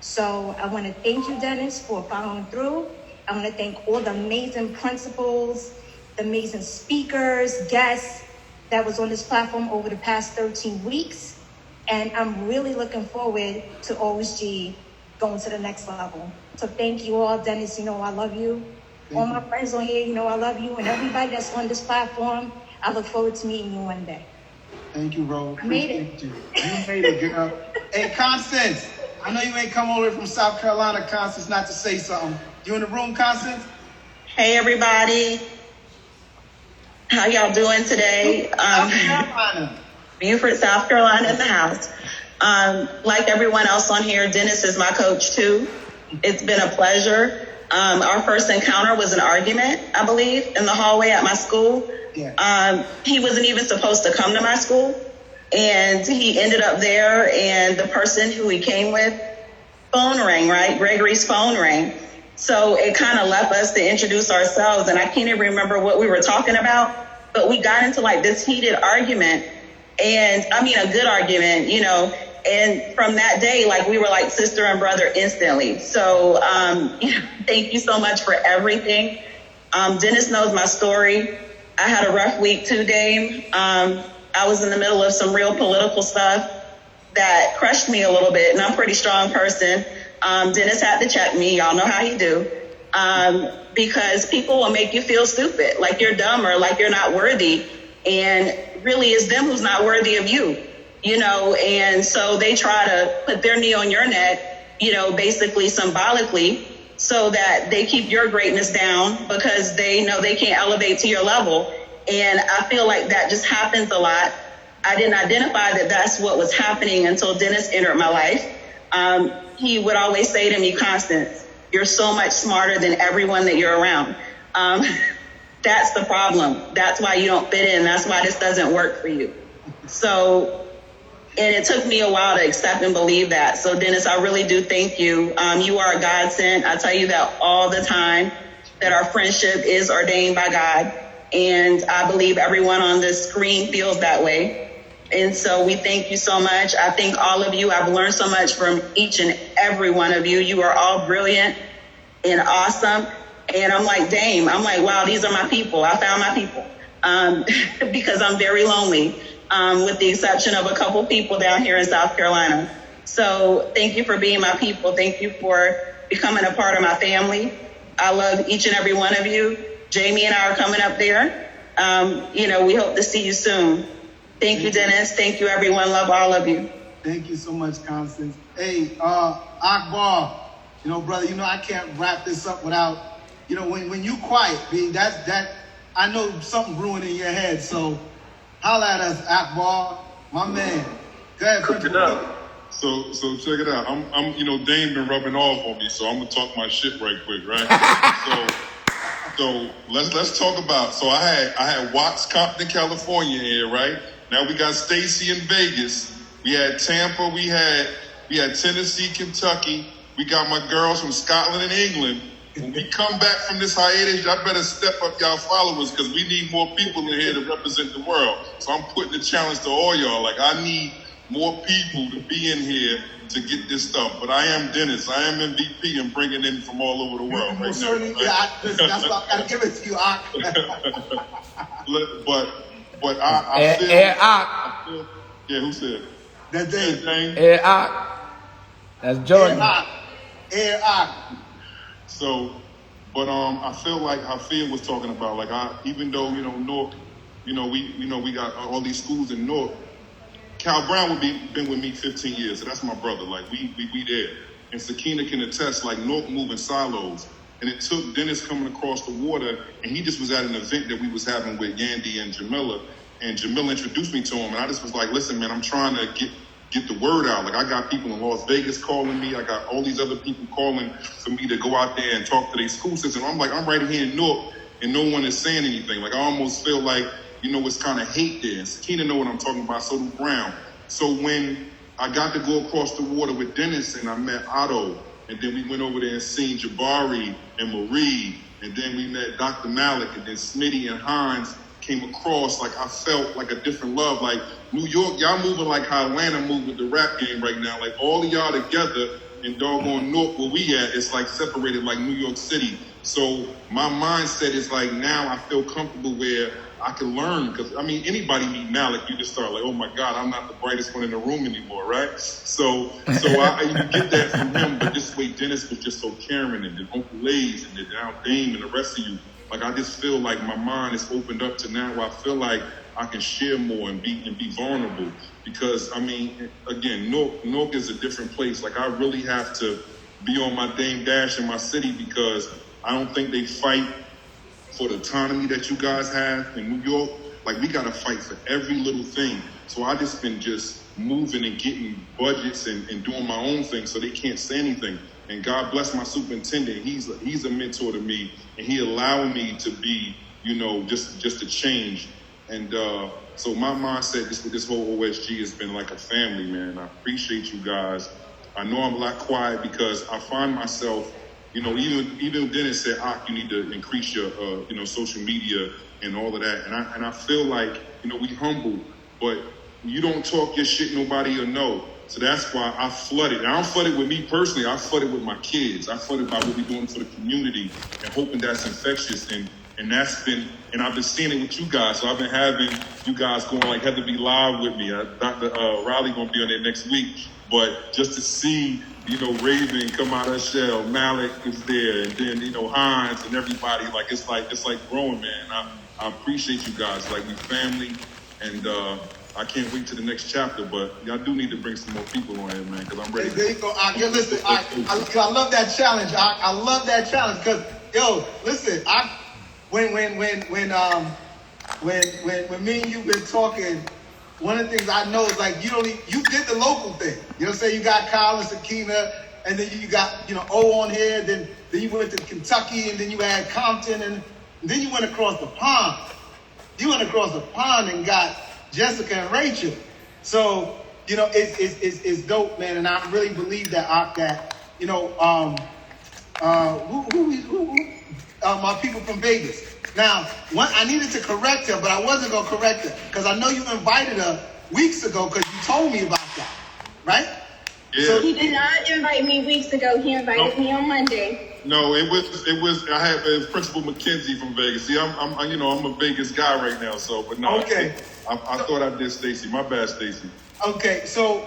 So I want to thank you, Dennis, for following through. I want to thank all the amazing principals, the amazing speakers, guests that was on this platform over the past 13 weeks. And I'm really looking forward to OSG going to the next level. So thank you all. Dennis, I love you. All my friends on here, I love you. And everybody that's on this platform, I look forward to meeting you one day. Thank you, Ro. I made it. You made it, girl. Hey, Constance, I know you ain't come all the way from South Carolina, Constance, not to say something. You in the room, Constance? Hey, everybody. How y'all doing today? South Carolina. Beaufort, South Carolina in the house. Like everyone else on here, Dennis is my coach too. It's been a pleasure. Our first encounter was an argument, I believe, in the hallway at my school. Yeah. He wasn't even supposed to come to my school, and he ended up there, and the person who he came with, phone rang, right? Gregory's phone rang. So it kind of left us to introduce ourselves, and I can't even remember what we were talking about, but we got into this heated argument, and a good argument, and from that day, we were like sister and brother instantly. So thank you so much for everything. Dennis knows my story. I had a rough week too, Dame. I was in the middle of some real political stuff that crushed me a little bit, and I'm a pretty strong person. Dennis had to check me. Y'all know how he do. Because people will make you feel stupid, like you're dumb or like you're not worthy. And really it's them who's not worthy of you, and so they try to put their knee on your neck, basically symbolically, so that they keep your greatness down because they know they can't elevate to your level. And I feel like that just happens a lot. I didn't identify that that's what was happening until Dennis entered my life. He would always say to me, Constance, you're so much smarter than everyone that you're around. That's the problem. That's why you don't fit in. That's why this doesn't work for you. So, and it took me a while to accept and believe that. So Dennis, I really do thank you. You are a godsend. I tell you that all the time, that our friendship is ordained by God. And I believe everyone on this screen feels that way. And so we thank you so much. I thank all of you. I've learned so much from each and every one of you. You are all brilliant and awesome. And I'm like, Dame, I'm like, wow, these are my people. I found my people. Because I'm very lonely, with the exception of a couple people down here in South Carolina. So thank you for being my people. Thank you for becoming a part of my family. I love each and every one of you. Jamie and I are coming up there. We hope to see you soon. Thank you, Dennis. Thank you, everyone. Love all of you. Thank you so much, Constance. Hey, Akbar, brother, I can't wrap this up without, when you quiet, that I know something brewing in your head. So holla at us, Akbar, my man. Go ahead, cook it up. So check it out. I'm Dame been rubbing off on me, so I'm gonna talk my shit right quick, right? So let's talk about. So I had Watts, Compton, California here, right? Now we got Stacy in Vegas. We had Tampa. We had Tennessee, Kentucky. We got my girls from Scotland and England. When we come back from this hiatus, y'all better step up y'all followers because we need more people in here to represent the world. So I'm putting the challenge to all y'all. Like, I need more people to be in here to get this stuff. But I am Dennis. I am MVP and bringing in from all over the world right now. Right? Yeah, that's why I gotta give it to you, Ak. But I feel. Yeah, who said? That Dame. Ak. That's Jordan. Ak. So, but I feel like how Fia was talking about, like even though North, we got all these schools in North. Cal Brown been with me 15 years, so that's my brother. Like we there, and Sakina can attest. Like North moving silos, and it took Dennis coming across the water, and he just was at an event that we was having with Yandy and Jamila, and Jamila introduced me to him, and I just was like, listen, man, I'm trying to get the word out. Like I got people in Las Vegas calling me. I got all these other people calling for me to go out there and talk to their school system. I'm like, I'm right here in Newark and no one is saying anything. Like I almost feel like, it's kind of hate there. And Sakina know what I'm talking about, so do Brown. So when I got to go across the water with Dennis and I met Otto, and then we went over there and seen Jabari and Marie, and then we met Dr. Malik, and then Smitty and Hines came across. Like I felt like a different love. Like New York, y'all moving like how Atlanta moved with the rap game right now. Like all of y'all together in doggone North where we at, it's like separated like New York City. So my mindset is like now I feel comfortable where I can learn, because anybody meet Malik, you just start like, oh my God, I'm not the brightest one in the room anymore, right? So you get that from him, but this way Dennis was just so caring, and then Uncle Lays, and then now Dame and the rest of you. Like I just feel like my mind is opened up to now where I feel like I can share more and be vulnerable, because again, Newark is a different place. Like I really have to be on my Dame Dash in my city, because I don't think they fight for the autonomy that you guys have in New York. Like we gotta fight for every little thing. So I just been moving and getting budgets and doing my own thing, so they can't say anything. And God bless my superintendent. He's a mentor to me, and he allowed me to be, just to change. And so my mindset with this whole OSG has been like a family, man. I appreciate you guys. I know I'm a lot quiet because I find myself, even Dennis said, you need to increase your, social media and all of that. And I feel like, we humble, but you don't talk your shit, nobody will know. So that's why I flooded. And I don't flood it with me personally. I flood it with my kids. I flood it by what we're doing for the community and hoping that's infectious. And that's been, and I've been seeing it with you guys. So I've been having you guys going like Heather be live with me. Dr. Riley gonna be on there next week. But just to see, Raven come out of her shell, Malik is there, and then, Hines and everybody, like it's like growing, man. I appreciate you guys. Like we family, and I can't wait to the next chapter, but y'all do need to bring some more people on here, man, because I'm ready. There you go. Listen, I love that challenge. I love that challenge because, listen, when me and you been talking, one of the things I know is like you did the local thing. You got Kyle and Sakina, and then you got O on here. Then you went to Kentucky, and then you had Compton, and then you went across the pond. You went across the pond and got Jessica and Rachel. So it's dope, man, and I really believe that my people from Vegas. Now, I needed to correct her, but I wasn't going to correct her because I know you invited her weeks ago because you told me about that, right? Yeah. So He did not invite me weeks ago. He invited me on Monday. No, it was Principal McKenzie from Vegas. See, I'm a Vegas guy right now, so but no. Okay. I thought I did Stacy. My bad, Stacy. Okay, so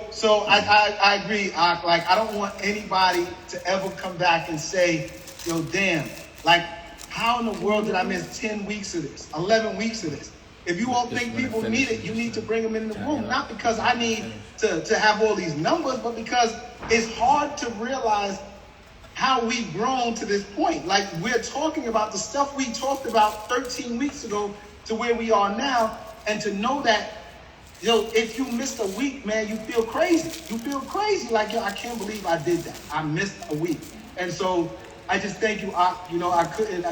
I agree. I don't want anybody to ever come back and say, yo, damn, like, how in the world did I miss 10 weeks of this, 11 weeks of this? If you all think people need it, you need to bring them in the room. Not because I need to have all these numbers, but because it's hard to realize how we've grown to this point. Like, we're talking about the stuff we talked about 13 weeks ago to where we are now, and to know that, yo, if you missed a week, man, you feel crazy. You feel crazy. Like, yo, I can't believe I did that. I missed a week. And so I just thank you. I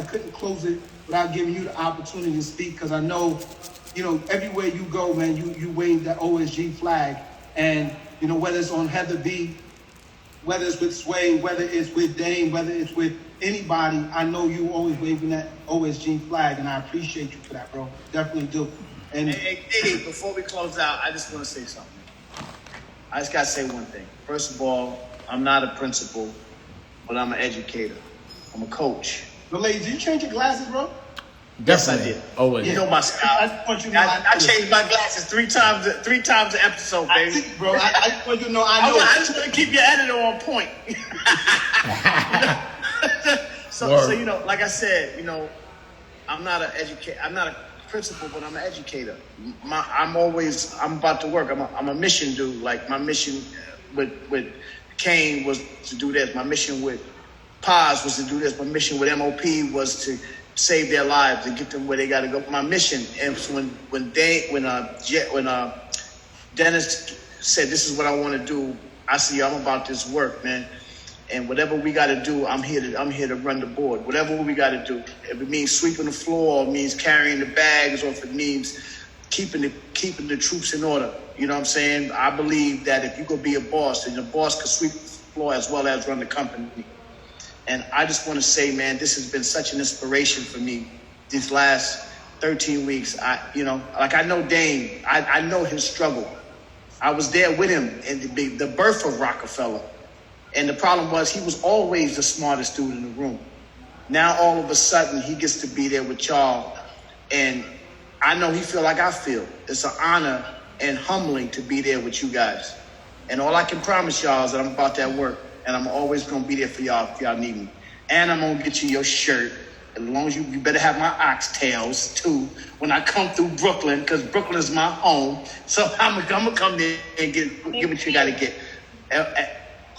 couldn't close it without giving you the opportunity to speak, because I know, everywhere you go, man, you wave that OSG flag. And, whether it's on Heather B, whether it's with Sway, whether it's with Dane, whether it's with anybody, I know you always waving that OSG flag, and I appreciate you for that, bro. Definitely do. And hey, Diddy, before we close out, I just want to say something. I just got to say one thing. First of all, I'm not a principal, but I'm an educator. I'm a coach. But ladies, did you change your glasses, bro? Yes, I did. Always. You know my style. I just want you to know I changed my glasses three times an episode, baby. Bro, I just want you to know I know. I just want to keep your editor on point. So like I said, I'm not an educator. I'm not a principal, but I'm an educator. I'm about to work. I'm a mission dude. Like, my mission with Kane was to do this. My mission with Paz was to do this. My mission with MOP was to save their lives and get them where they got to go. My mission. And so when Dennis said, "This is what I want to do," I said, "I'm about this work, man. And whatever we got to do, I'm here to run the board. Whatever we got to do. If it means sweeping the floor, or it means carrying the bags, or if it means keeping the troops in order. You know what I'm saying? I believe that if you go be a boss, then the boss can sweep the floor as well as run the company. And I just want to say, man, this has been such an inspiration for me these last 13 weeks. I know Dane. I know his struggle. I was there with him in the birth of Rockefeller. And the problem was, he was always the smartest dude in the room. Now, all of a sudden, he gets to be there with y'all. And I know he feel like I feel. It's an honor and humbling to be there with you guys. And all I can promise y'all is that I'm about that work. And I'm always going to be there for y'all if y'all need me. And I'm going to get you your shirt. As long as you better have my oxtails, too, when I come through Brooklyn, because Brooklyn is my home. So I'm going to come there and get what you got to get.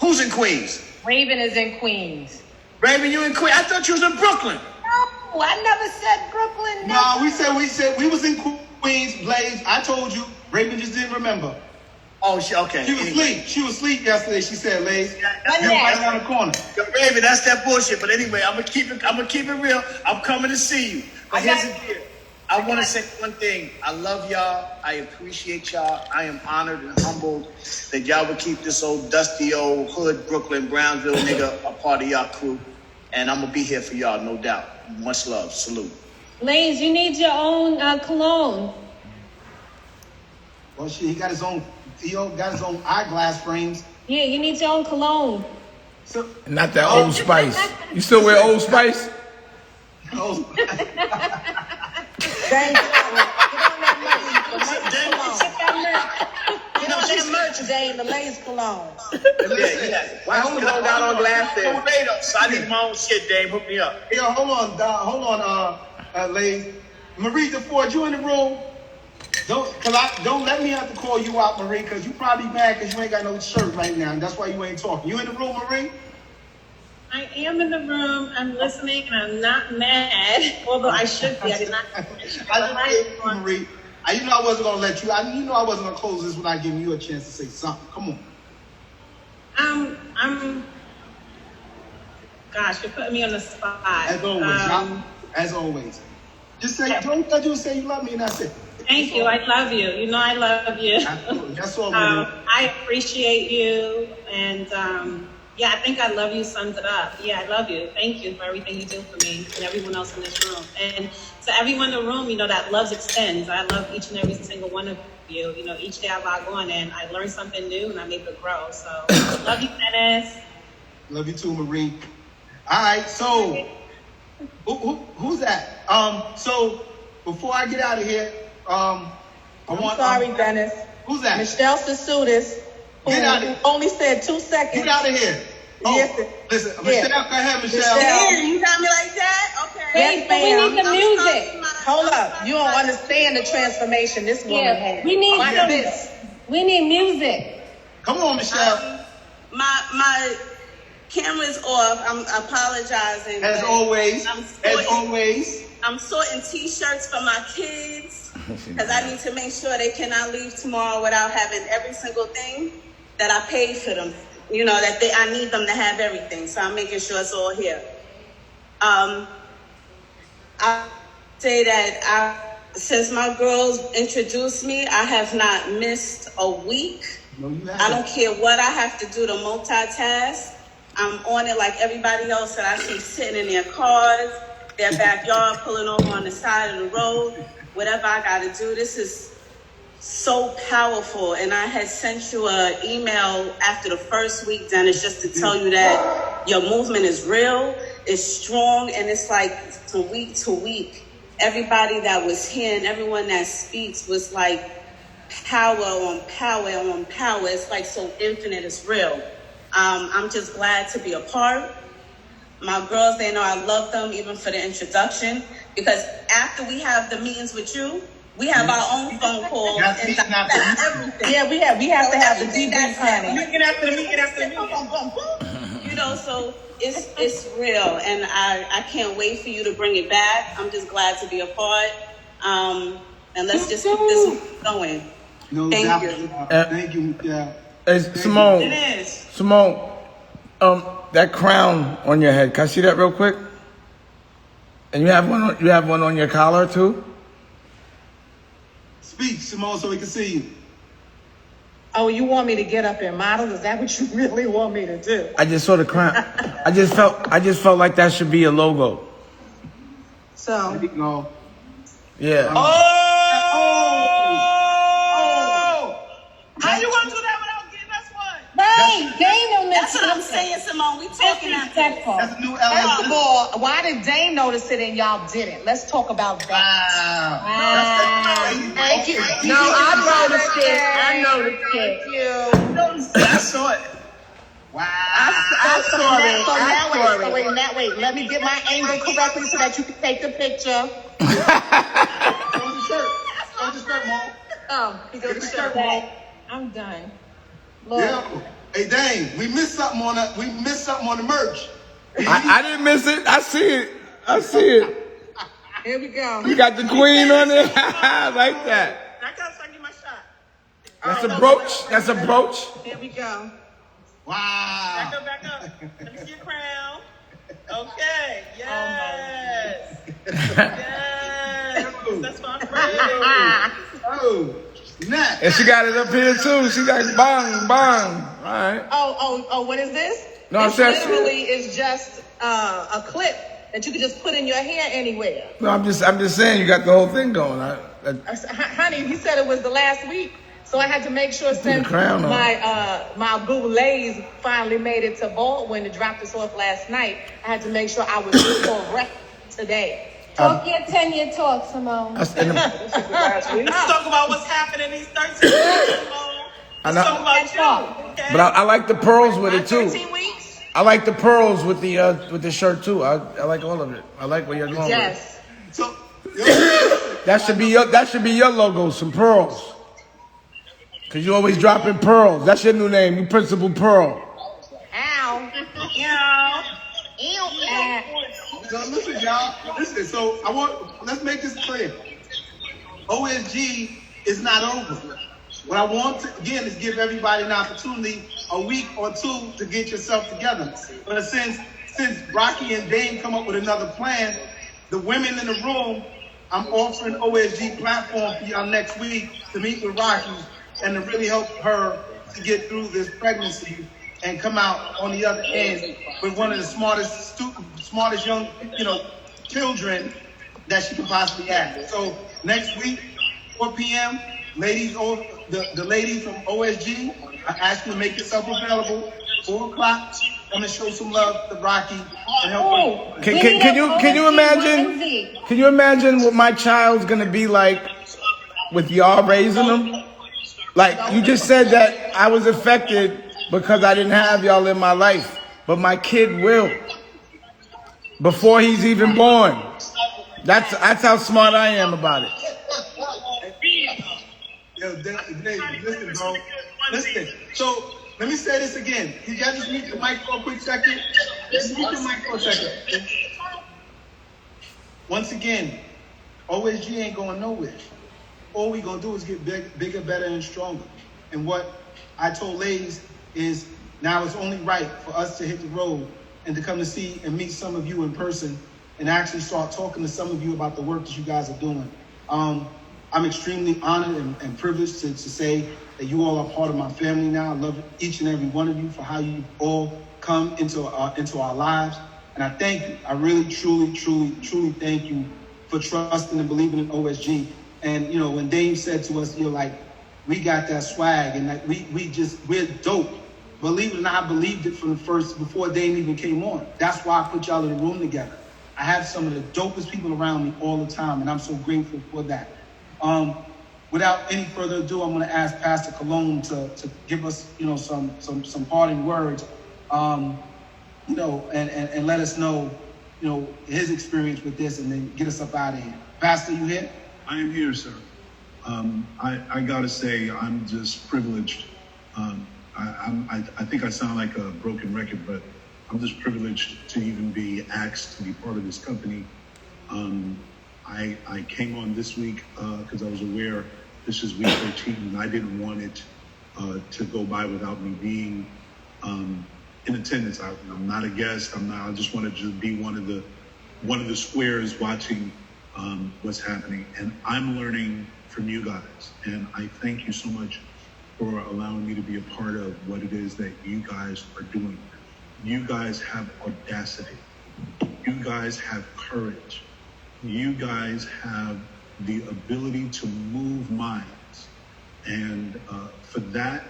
Who's in Queens? Raven is in Queens. Raven, you in Queens? I thought you was in Brooklyn. No, I never said Brooklyn. No, we was in Queens, Blaze. I told you. Raven just didn't remember. Oh, okay. She was asleep yesterday. She said, "Lace, right around the corner." Yo, Raven, that's that bullshit. But anyway, I'm gonna keep it real. I'm coming to see you. But here's the deal. I want to say one thing. I love y'all. I appreciate y'all. I am honored and humbled that y'all would keep this old dusty old hood Brooklyn Brownsville nigga a part of y'all crew. And I'm gonna be here for y'all, no doubt. Much love. Salute. Lanes, you need your own cologne. Well, shit, he got his own eyeglass frames. Yeah, you need your own cologne. So, not that Old Spice. You still wear Old Spice? Old Spice. Get on that merch, Dane, the Lay's cologne. Yeah. Why hold on glasses? So I need my own shit, Dave. Hook me up. Yo, hold on, Lays. Marie DeFord, you in the room? Don't let me have to call you out, Marie, because you probably mad because you ain't got no shirt right now, and that's why you ain't talking. You in the room, Marie? I am in the room. I'm listening, and I'm not mad. Although I should be. I did not. Marie. You know I wasn't gonna let you. You know I wasn't gonna close this without giving you a chance to say something. Come on. Gosh, you're putting me on the spot. As always. Just say. Don't you say you love me, and that's it. Thank you. I love you. You know I love you. Absolutely. That's all. Marie. I appreciate you, and Yeah, I think I love you sums it up. Yeah, I love you. Thank you for everything you do for me and everyone else in this room. And to everyone in the room, that loves extends. I love each and every single one of you. Each day I log on and I learn something new and I make it grow. So love you, Dennis. Love you too, Marie. All right, so who's that? So before I get out of here, I'm sorry, Dennis. Who's that? Michelle Sasudis, who only said 2 seconds. Get out of here. Listen, Michelle, go ahead, Michelle. Damn, you got me like that? Okay. Yes, but we need the music. Hold up. You don't understand the transformation this woman had. We need this. We need music. Come on, Michelle. My camera's off. I'm apologizing. As always. I'm sorting T-shirts for my kids because I need to make sure they cannot leave tomorrow without having every single thing that I paid for them. I need them to have everything. So I'm making sure it's all here. I say that since my girls introduced me, I have not missed a week. No, you haven't. I don't care what I have to do to multitask. I'm on it like everybody else that I see sitting in their cars, their backyard, pulling over on the side of the road, whatever I got to do. This is so powerful. And I had sent you an email after the first week, Dennis, just to tell you that your movement is real, it's strong, and it's like from week to week, everybody that was here and everyone that speaks was like power on power on power. It's like so infinite, it's real. I'm just glad to be a part. My girls, they know I love them even for the introduction, because after we have the meetings with you, we have our own phone calls and everything. Yeah, we have to have the debrief, honey. Meeting after the meeting after the meeting. So it's real, and I can't wait for you to bring it back. I'm just glad to be a part. And let's just keep this going. Thank you. Thank you. Yeah. Hey, Simone. It is. Simone, that crown on your head. Can I see that real quick? And you have one on your collar too? Speak, Simone, so we can see you. Oh, you want me to get up and model? Is that what you really want me to do? I just saw the crown. I just felt like that should be a logo. So. No. Yeah. How you gonna do that without getting us one? Dane That's what I'm saying, Simone. We talking after this. That's a new First of all, why did Dane notice it and y'all didn't? Let's talk about that. Wow. Thank you. No, I noticed it. I noticed it. I saw it. Wow. I saw it. Wait. Let me get my angle correctly so that you can take the picture. Show the shirt, Mom. Oh, he goes the shirt back. I'm done. Lord. Yeah. Hey, Dane, we missed something on the merch. I didn't miss it. I see it. Here we go. You got the queen on it. I like that. I gotta send you my shot. That's a brooch. That's a brooch. Here we go. Wow. Back up. Let me see your crown. Okay. Yes. Yes. That's my friend. Oh, snap. And she got it up here too. She got bang, bang. All right. Oh, what is this? No, this literally is just a clip that you can just put in your hair anywhere. No, I'm just saying you got the whole thing going. Honey, he said it was the last week, so I had to make sure since my boulets finally made it to Baldwin to drop this off last night, I had to make sure I was correct today. Talk your 10-year talk, Simone. Let's talk about what's happening these 13 weeks, Simone. Let's talk about you. Okay? But I like the pearls with it too. 13 weeks? I like the pearls with the shirt too. I like all of it. I like where you're going Yes. So, that should be your logo, some pearls. Cause you always dropping pearls. That's your new name, you Principal Pearl. Ow. So listen, y'all. Listen. So let's make this clear. OSG is not over. What I want to again is give everybody an opportunity, a week or two, to get yourself together. But since Rocky and Dame come up with another plan, the women in the room, I'm offering OSG platform for y'all next week to meet with Rocky and to really help her to get through this pregnancy and come out on the other end with one of the smartest young, children that she could possibly have. So next week, 4 p.m., ladies, the ladies from OSG, I ask you to make yourself available. 4 o'clock, I'm gonna show some love to Rocky and help her. Can you imagine? Can you imagine what my child's gonna be like with y'all raising them? Like you just said that I was affected because I didn't have y'all in my life, but my kid will before he's even born. That's how smart I am about it. Yo, Dave, listen, bro. Listen. So let me say this again. Can y'all just mute the mic for a quick second? Just mute the mic for a second. Once again, OSG ain't going nowhere. All we gonna do is get bigger, better, and stronger. And what I told ladies is now it's only right for us to hit the road and to come to see and meet some of you in person and actually start talking to some of you about the work that you guys are doing. I'm extremely honored and privileged to say that you all are part of my family now. I love each and every one of you for how you all come into our lives. And I thank you. I really, truly thank you for trusting and believing in OSG. And, when Dame said to us, we got that swag and like we're dope. Believe it or not, I believed it from the first, before Dame even came on. That's why I put y'all in the room together. I have some of the dopest people around me all the time, and I'm so grateful for that. Without any further ado, I'm going to ask Pastor Cologne to give us, some parting words, and let us know, his experience with this, and then get us up out of here. Pastor, you here? I am here, sir. I got to say, I'm just privileged. I think I sound like a broken record, but I'm just privileged to even be asked to be part of this company. I came on this week because I was aware this is week 13, and I didn't want it to go by without me being in attendance. I'm not a guest. I just wanted to be one of the squares watching what's happening, and I'm learning from you guys. And I thank you so much for allowing me to be a part of what it is that you guys are doing. You guys have audacity. You guys have courage. You guys have the ability to move minds. And for that,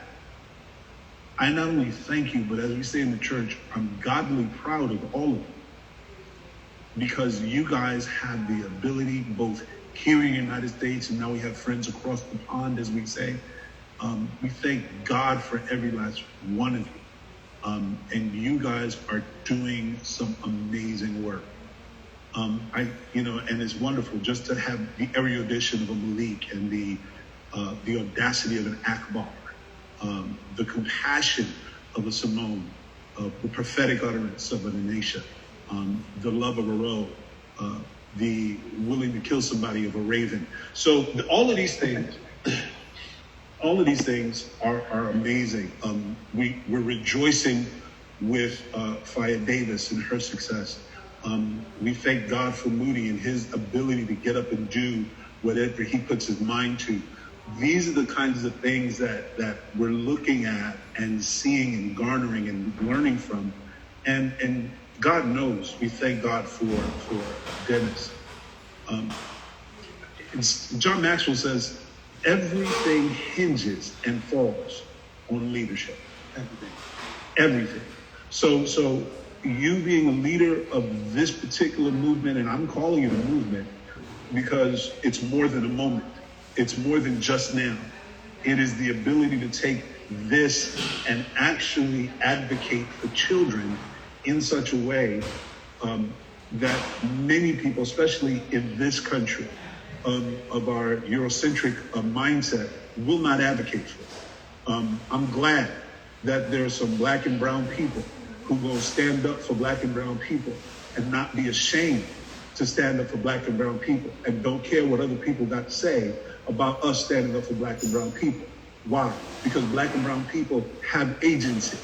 I not only thank you, but as we say in the church, I'm godly proud of all of you. Because you guys have the ability, both here in the United States, and now we have friends across the pond, as we say. We thank God for every last one of you. And you guys are doing some amazing work. And it's wonderful just to have the erudition of a Malik and the audacity of an Akbar, the compassion of a Simone, the prophetic utterance of an Anisha, the love of a Ro, the willing to kill somebody of a Raven. So all of these things are amazing. We're rejoicing with Faya Davis and her success. We thank God for Moody and his ability to get up and do whatever he puts his mind to. These are the kinds of things that we're looking at and seeing and garnering and learning from. And God knows, we thank God for Dennis. John Maxwell says, everything hinges and falls on leadership. Everything. So you being a leader of this particular movement, and I'm calling it a movement because it's more than a moment. It's more than just now. It is the ability to take this and actually advocate for children in such a way that many people, especially in this country, of our Eurocentric mindset, will not advocate for. I'm glad that there are some black and brown people who will stand up for black and brown people and not be ashamed to stand up for black and brown people and don't care what other people got to say about us standing up for black and brown people. Why? Because black and brown people have agency.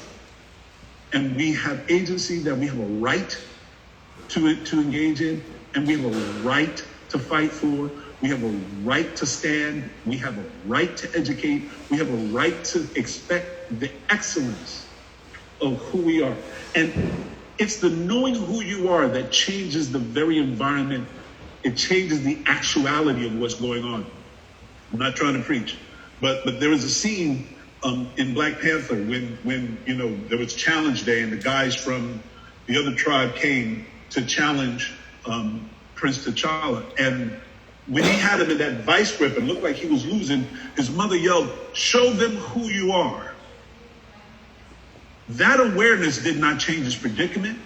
And we have agency that we have a right to engage in, and we have a right to fight for. We have a right to stand. We have a right to educate. We have a right to expect the excellence of who we are. And it's the knowing who you are that changes the very environment. It changes the actuality of what's going on. I'm not trying to preach, but there was a scene in Black Panther when there was Challenge Day and the guys from the other tribe came to challenge Prince T'Challa. And when he had him in that vice grip and looked like he was losing, his mother yelled, "Show them who you are." That awareness did not change his predicament.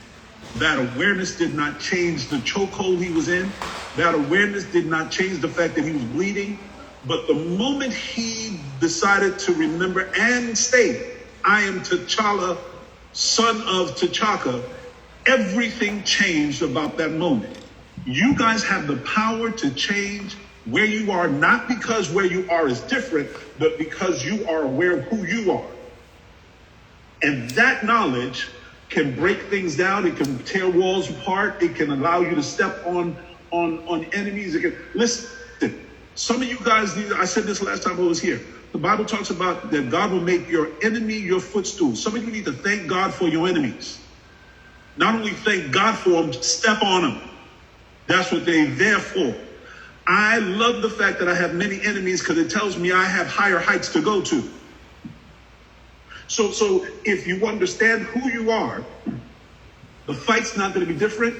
That awareness did not change the chokehold he was in. That awareness did not change the fact that he was bleeding. But the moment he decided to remember and state, "I am T'Challa, son of T'Chaka," everything changed about that moment. You guys have the power to change where you are, not because where you are is different, but because you are aware of who you are. And that knowledge can break things down. It can tear walls apart. It can allow you to step on enemies. It can, listen, some of you guys, I said this last time I was here. The Bible talks about that God will make your enemy your footstool. Some of you need to thank God for your enemies. Not only thank God for them, step on them. That's what they're there for. I love the fact that I have many enemies because it tells me I have higher heights to go to. So if you understand who you are, the fight's not going to be different.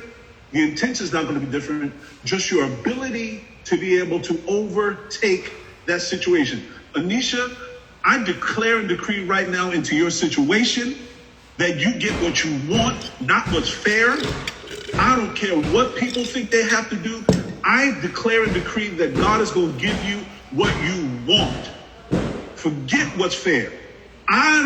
The intention's not going to be different. Just your ability to be able to overtake that situation. Anisha, I declare and decree right now into your situation that you get what you want, not what's fair. I don't care what people think they have to do. I declare and decree that God is going to give you what you want. Forget what's fair. I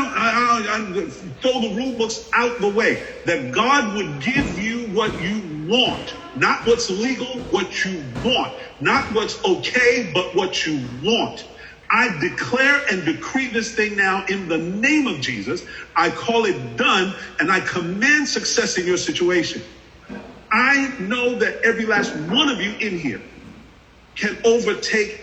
throw the rule books out the way. That God would give you what you want. Not what's legal, what you want. Not what's okay, but what you want. I declare and decree this thing now in the name of Jesus. I call it done, and I command success in your situation. I know that every last one of you in here can overtake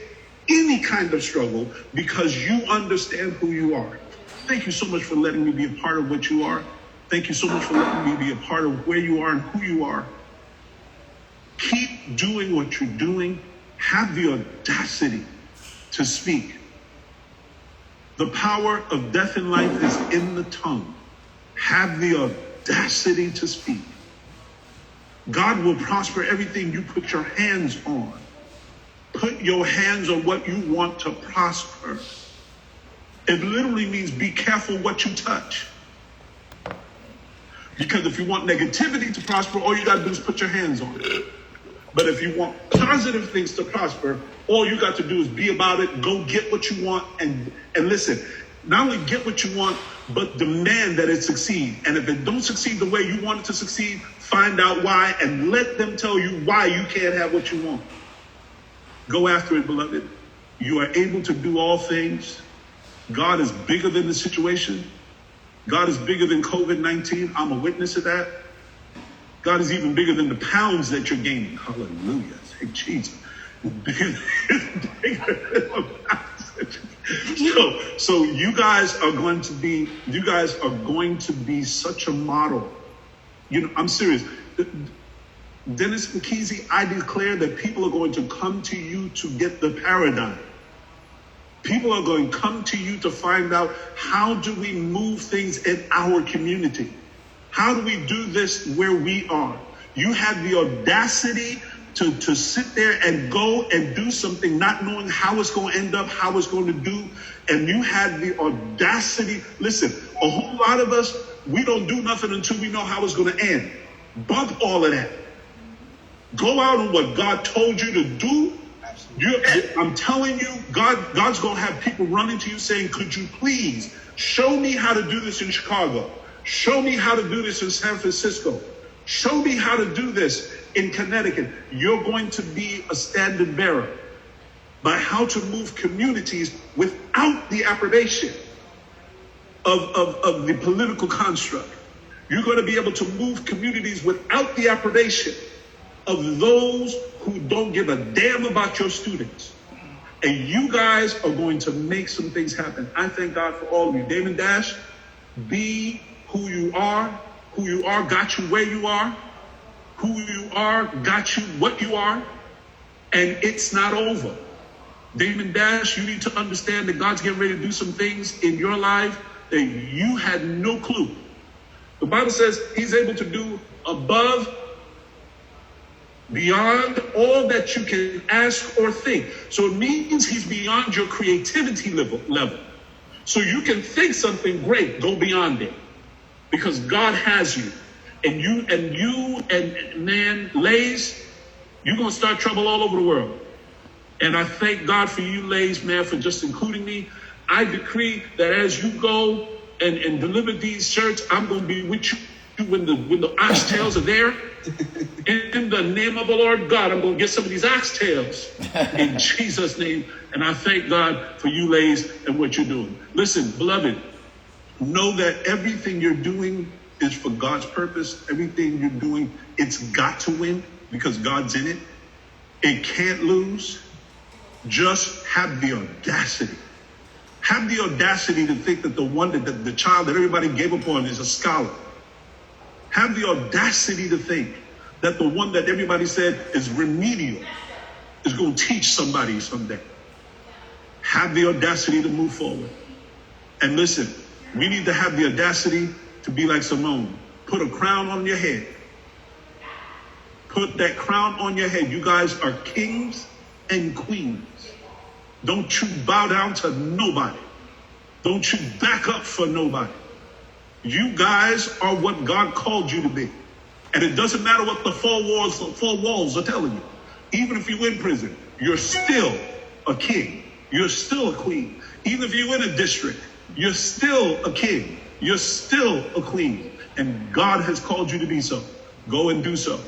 any kind of struggle because you understand who you are. Thank you so much for letting me be a part of what you are. Thank you so much for letting me be a part of where you are and who you are. Keep doing what you're doing. Have the audacity to speak. The power of death and life is in the tongue. Have the audacity to speak. God will prosper everything you put your hands on. Put your hands on what you want to prosper. It literally means be careful what you touch. Because if you want negativity to prosper, all you got to do is put your hands on it. But if you want positive things to prosper, all you got to do is be about it, go get what you want, and listen, not only get what you want, but demand that it succeed. And if it don't succeed the way you want it to succeed, find out why and let them tell you why you can't have what you want. Go after it, beloved. You are able to do all things. God is bigger than the situation. God is bigger than COVID-19. I'm a witness of that. God is even bigger than the pounds that you're gaining. Hallelujah. Thank Jesus. So you guys are going to be such a model. You know, I'm serious. Dennis McKeezy, I declare that people are going to come to you to get the paradigm. People are going to come to you to find out, how do we move things in our community? How do we do this where we are? You have the audacity to sit there and go and do something not knowing how it's going to end up, how it's going to do. And you had the audacity. Listen, a whole lot of us, we don't do nothing until we know how it's going to end. Bump all of that. Go out on what God told you to do. I'm telling you, God's going to have people running to you saying, could you please show me how to do this in Chicago? Show me how to do this in San Francisco. Show me how to do this in Connecticut. You're going to be a standard bearer by how to move communities without the approbation of the political construct. You're going to be able to move communities without the approbation of those who don't give a damn about your students. And you guys are going to make some things happen. I thank God for all of you. Damon Dash, be Who you are got you where you are. Who you are got you what you are. And it's not over. Damon Dash, you need to understand that God's getting ready to do some things in your life that you had no clue. The Bible says he's able to do above, beyond all that you can ask or think. So it means he's beyond your creativity level. So you can think something great, go beyond it. Because God has you. And man, Lays, you're going to start trouble all over the world. And I thank God for you, Lays, man, for just including me. I decree that as you go and deliver these shirts, I'm going to be with you when the oxtails are there. In the name of the Lord God, I'm going to get some of these oxtails in Jesus' name. And I thank God for you, Lays, and what you're doing. Listen, beloved, know that everything you're doing is for God's purpose. Everything you're doing, it's got to win because God's in it. It can't lose. Just have the audacity. Have the audacity to think that the child that everybody gave up on is a scholar. Have the audacity to think that the one that everybody said is remedial is going to teach somebody someday. Have the audacity to move forward. And listen, we need to have the audacity to be like Simone. Put a crown on your head. Put that crown on your head. You guys are kings and queens. Don't you bow down to nobody. Don't you back up for nobody. You guys are what God called you to be. And it doesn't matter what the four walls are telling you. Even if you're in prison, you're still a king. You're still a queen. Even if you're in a district, you're still a king. You're still a queen. And God has called you to be so. Go and do so.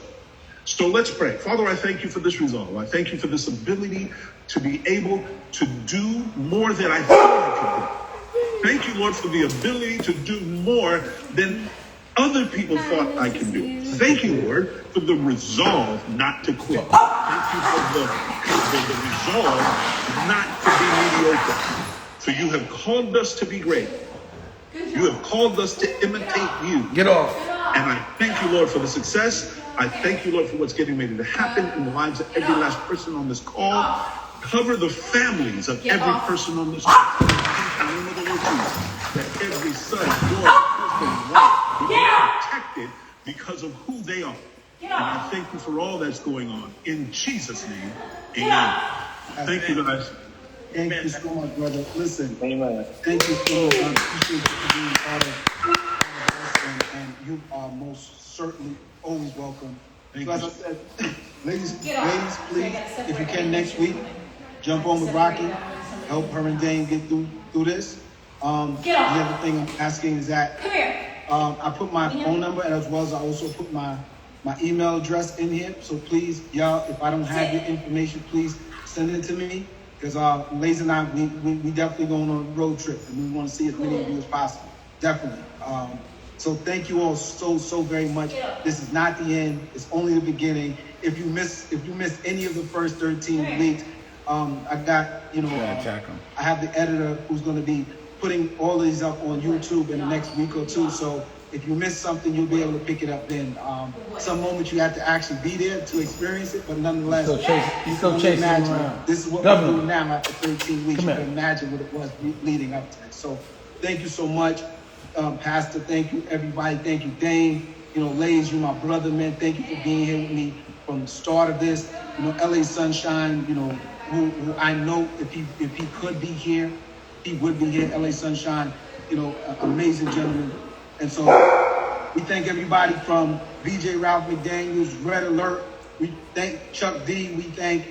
So let's pray. Father, I thank you for this resolve. I thank you for this ability to be able to do more than I thought I could do. Thank you, Lord, for the ability to do more than other people thought I could do. Thank you, Lord, for the resolve not to quit. Thank you for the resolve not to be mediocre. So you have called us to be great. You have called us to imitate you. Get off. And I thank you, Lord, for the success. I thank you, Lord, for what's getting ready to happen in the lives of every last person on this call. Cover the families of every person on this call. In the name of the Lord Jesus, that every son, daughter, husband, wife will be protected because of who they are. And I thank you for all that's going on. In Jesus' name, amen. Thank you, guys. Thank you so much, brother. Listen, Amen. thank you so much. I appreciate you for being part of this, and you are most certainly always welcome. So as I said, ladies, please, if you can next week, jump on with Rocky, help her and Dane get through this. The other thing I'm asking is that I put my phone number, and as well as I also put my email address in here. So please, y'all, if I don't have your information, please send it to me. Because Lays and I, we definitely going on a road trip, and we want to see as many of you as possible. Definitely. So thank you all so very much. This is not the end. It's only the beginning. If you miss any of the first 13 weeks, I got I have the editor who's going to be putting all of these up on YouTube in the next week or two. So if you miss something, you'll be able to pick it up then. Some moments you have to actually be there to experience it, but nonetheless, you can only imagine. This is what we're doing now after 13 weeks. You can imagine what it was leading up to this. So thank you so much, Pastor. Thank you, everybody. Thank you, Dane. Lays, you my brother, man. Thank you for being here with me from the start of this. LA Sunshine, who I know if he could be here, he would be here. LA Sunshine, amazing gentleman. And so we thank everybody from VJ Ralph McDaniels, Red Alert. We thank Chuck D. We thank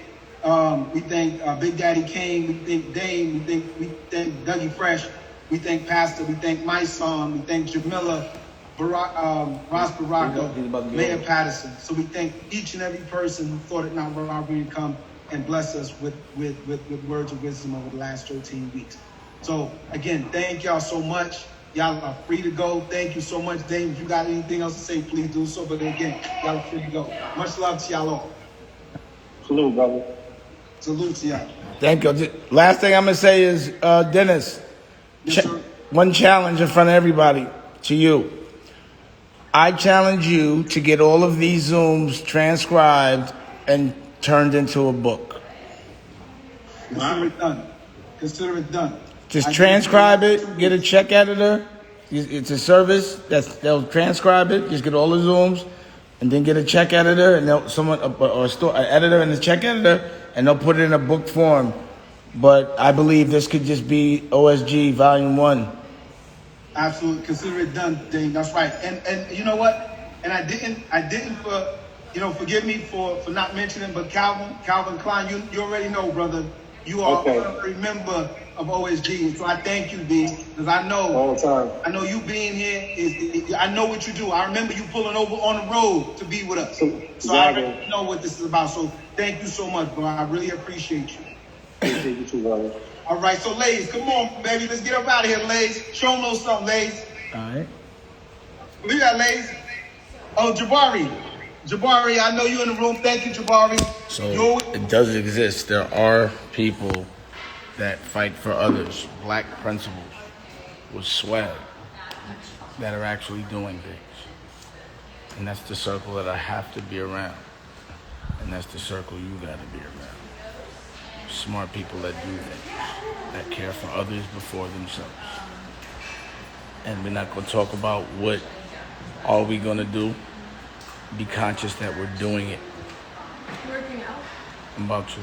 Big Daddy Kane. We thank Dane. We thank Dougie Fresh. We thank Pastor. We thank my son. We thank Jamila, Ross Baraka, Mayor Patterson. So we thank each and every person who thought it not robbery to come and bless us with words of wisdom over the last 13 weeks. So again, thank y'all so much. Y'all are free to go. Thank you so much, Dave. If you got anything else to say, please do so. But again, y'all are free to go. Much love to y'all all. Salute, brother. Salute to y'all. Thank you. Last thing I'm going to say is, Dennis, Yes, sir. one challenge in front of everybody to you. I challenge you to get all of these Zooms transcribed and turned into a book. Consider it done. Consider it done. Just transcribe it, get a check editor. It's a service they'll transcribe it. Just get all the Zooms, and then get a check editor, and an editor and a check editor, and they'll put it in a book form. But I believe this could just be OSG Volume 1. Absolutely, consider it done, Dane. That's right. And you know what? And I didn't forgive me for not mentioning, but Calvin Klein, you already know, brother. You are a member of OSG, so I thank you, D, because I know all the time. I know you being here I know what you do. I remember you pulling over on the road to be with us, so I already know what this is about. So thank you so much, bro. I really appreciate you. Appreciate you too, brother. All right, so ladies, come on, baby, let's get up out of here, ladies. Show them a little something, ladies. All right. Look at that, ladies. Oh, Jabari, I know you in the room. Thank you, Jabari. So it does exist. There are people that fight for others, black principles with swag, that are actually doing things. And that's the circle that I have to be around. And that's the circle you got to be around. Smart people that do things, that care for others before themselves. And we're not going to talk about what are we going to do. Be conscious that we're doing it. Working out. I'm about to.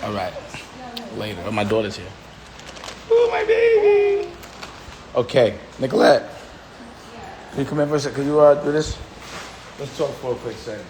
All right. Later. Oh, my daughter's here. Oh, my baby. Okay. Nicolette. Can you come in for a second? Can you do this? Let's talk for a quick second.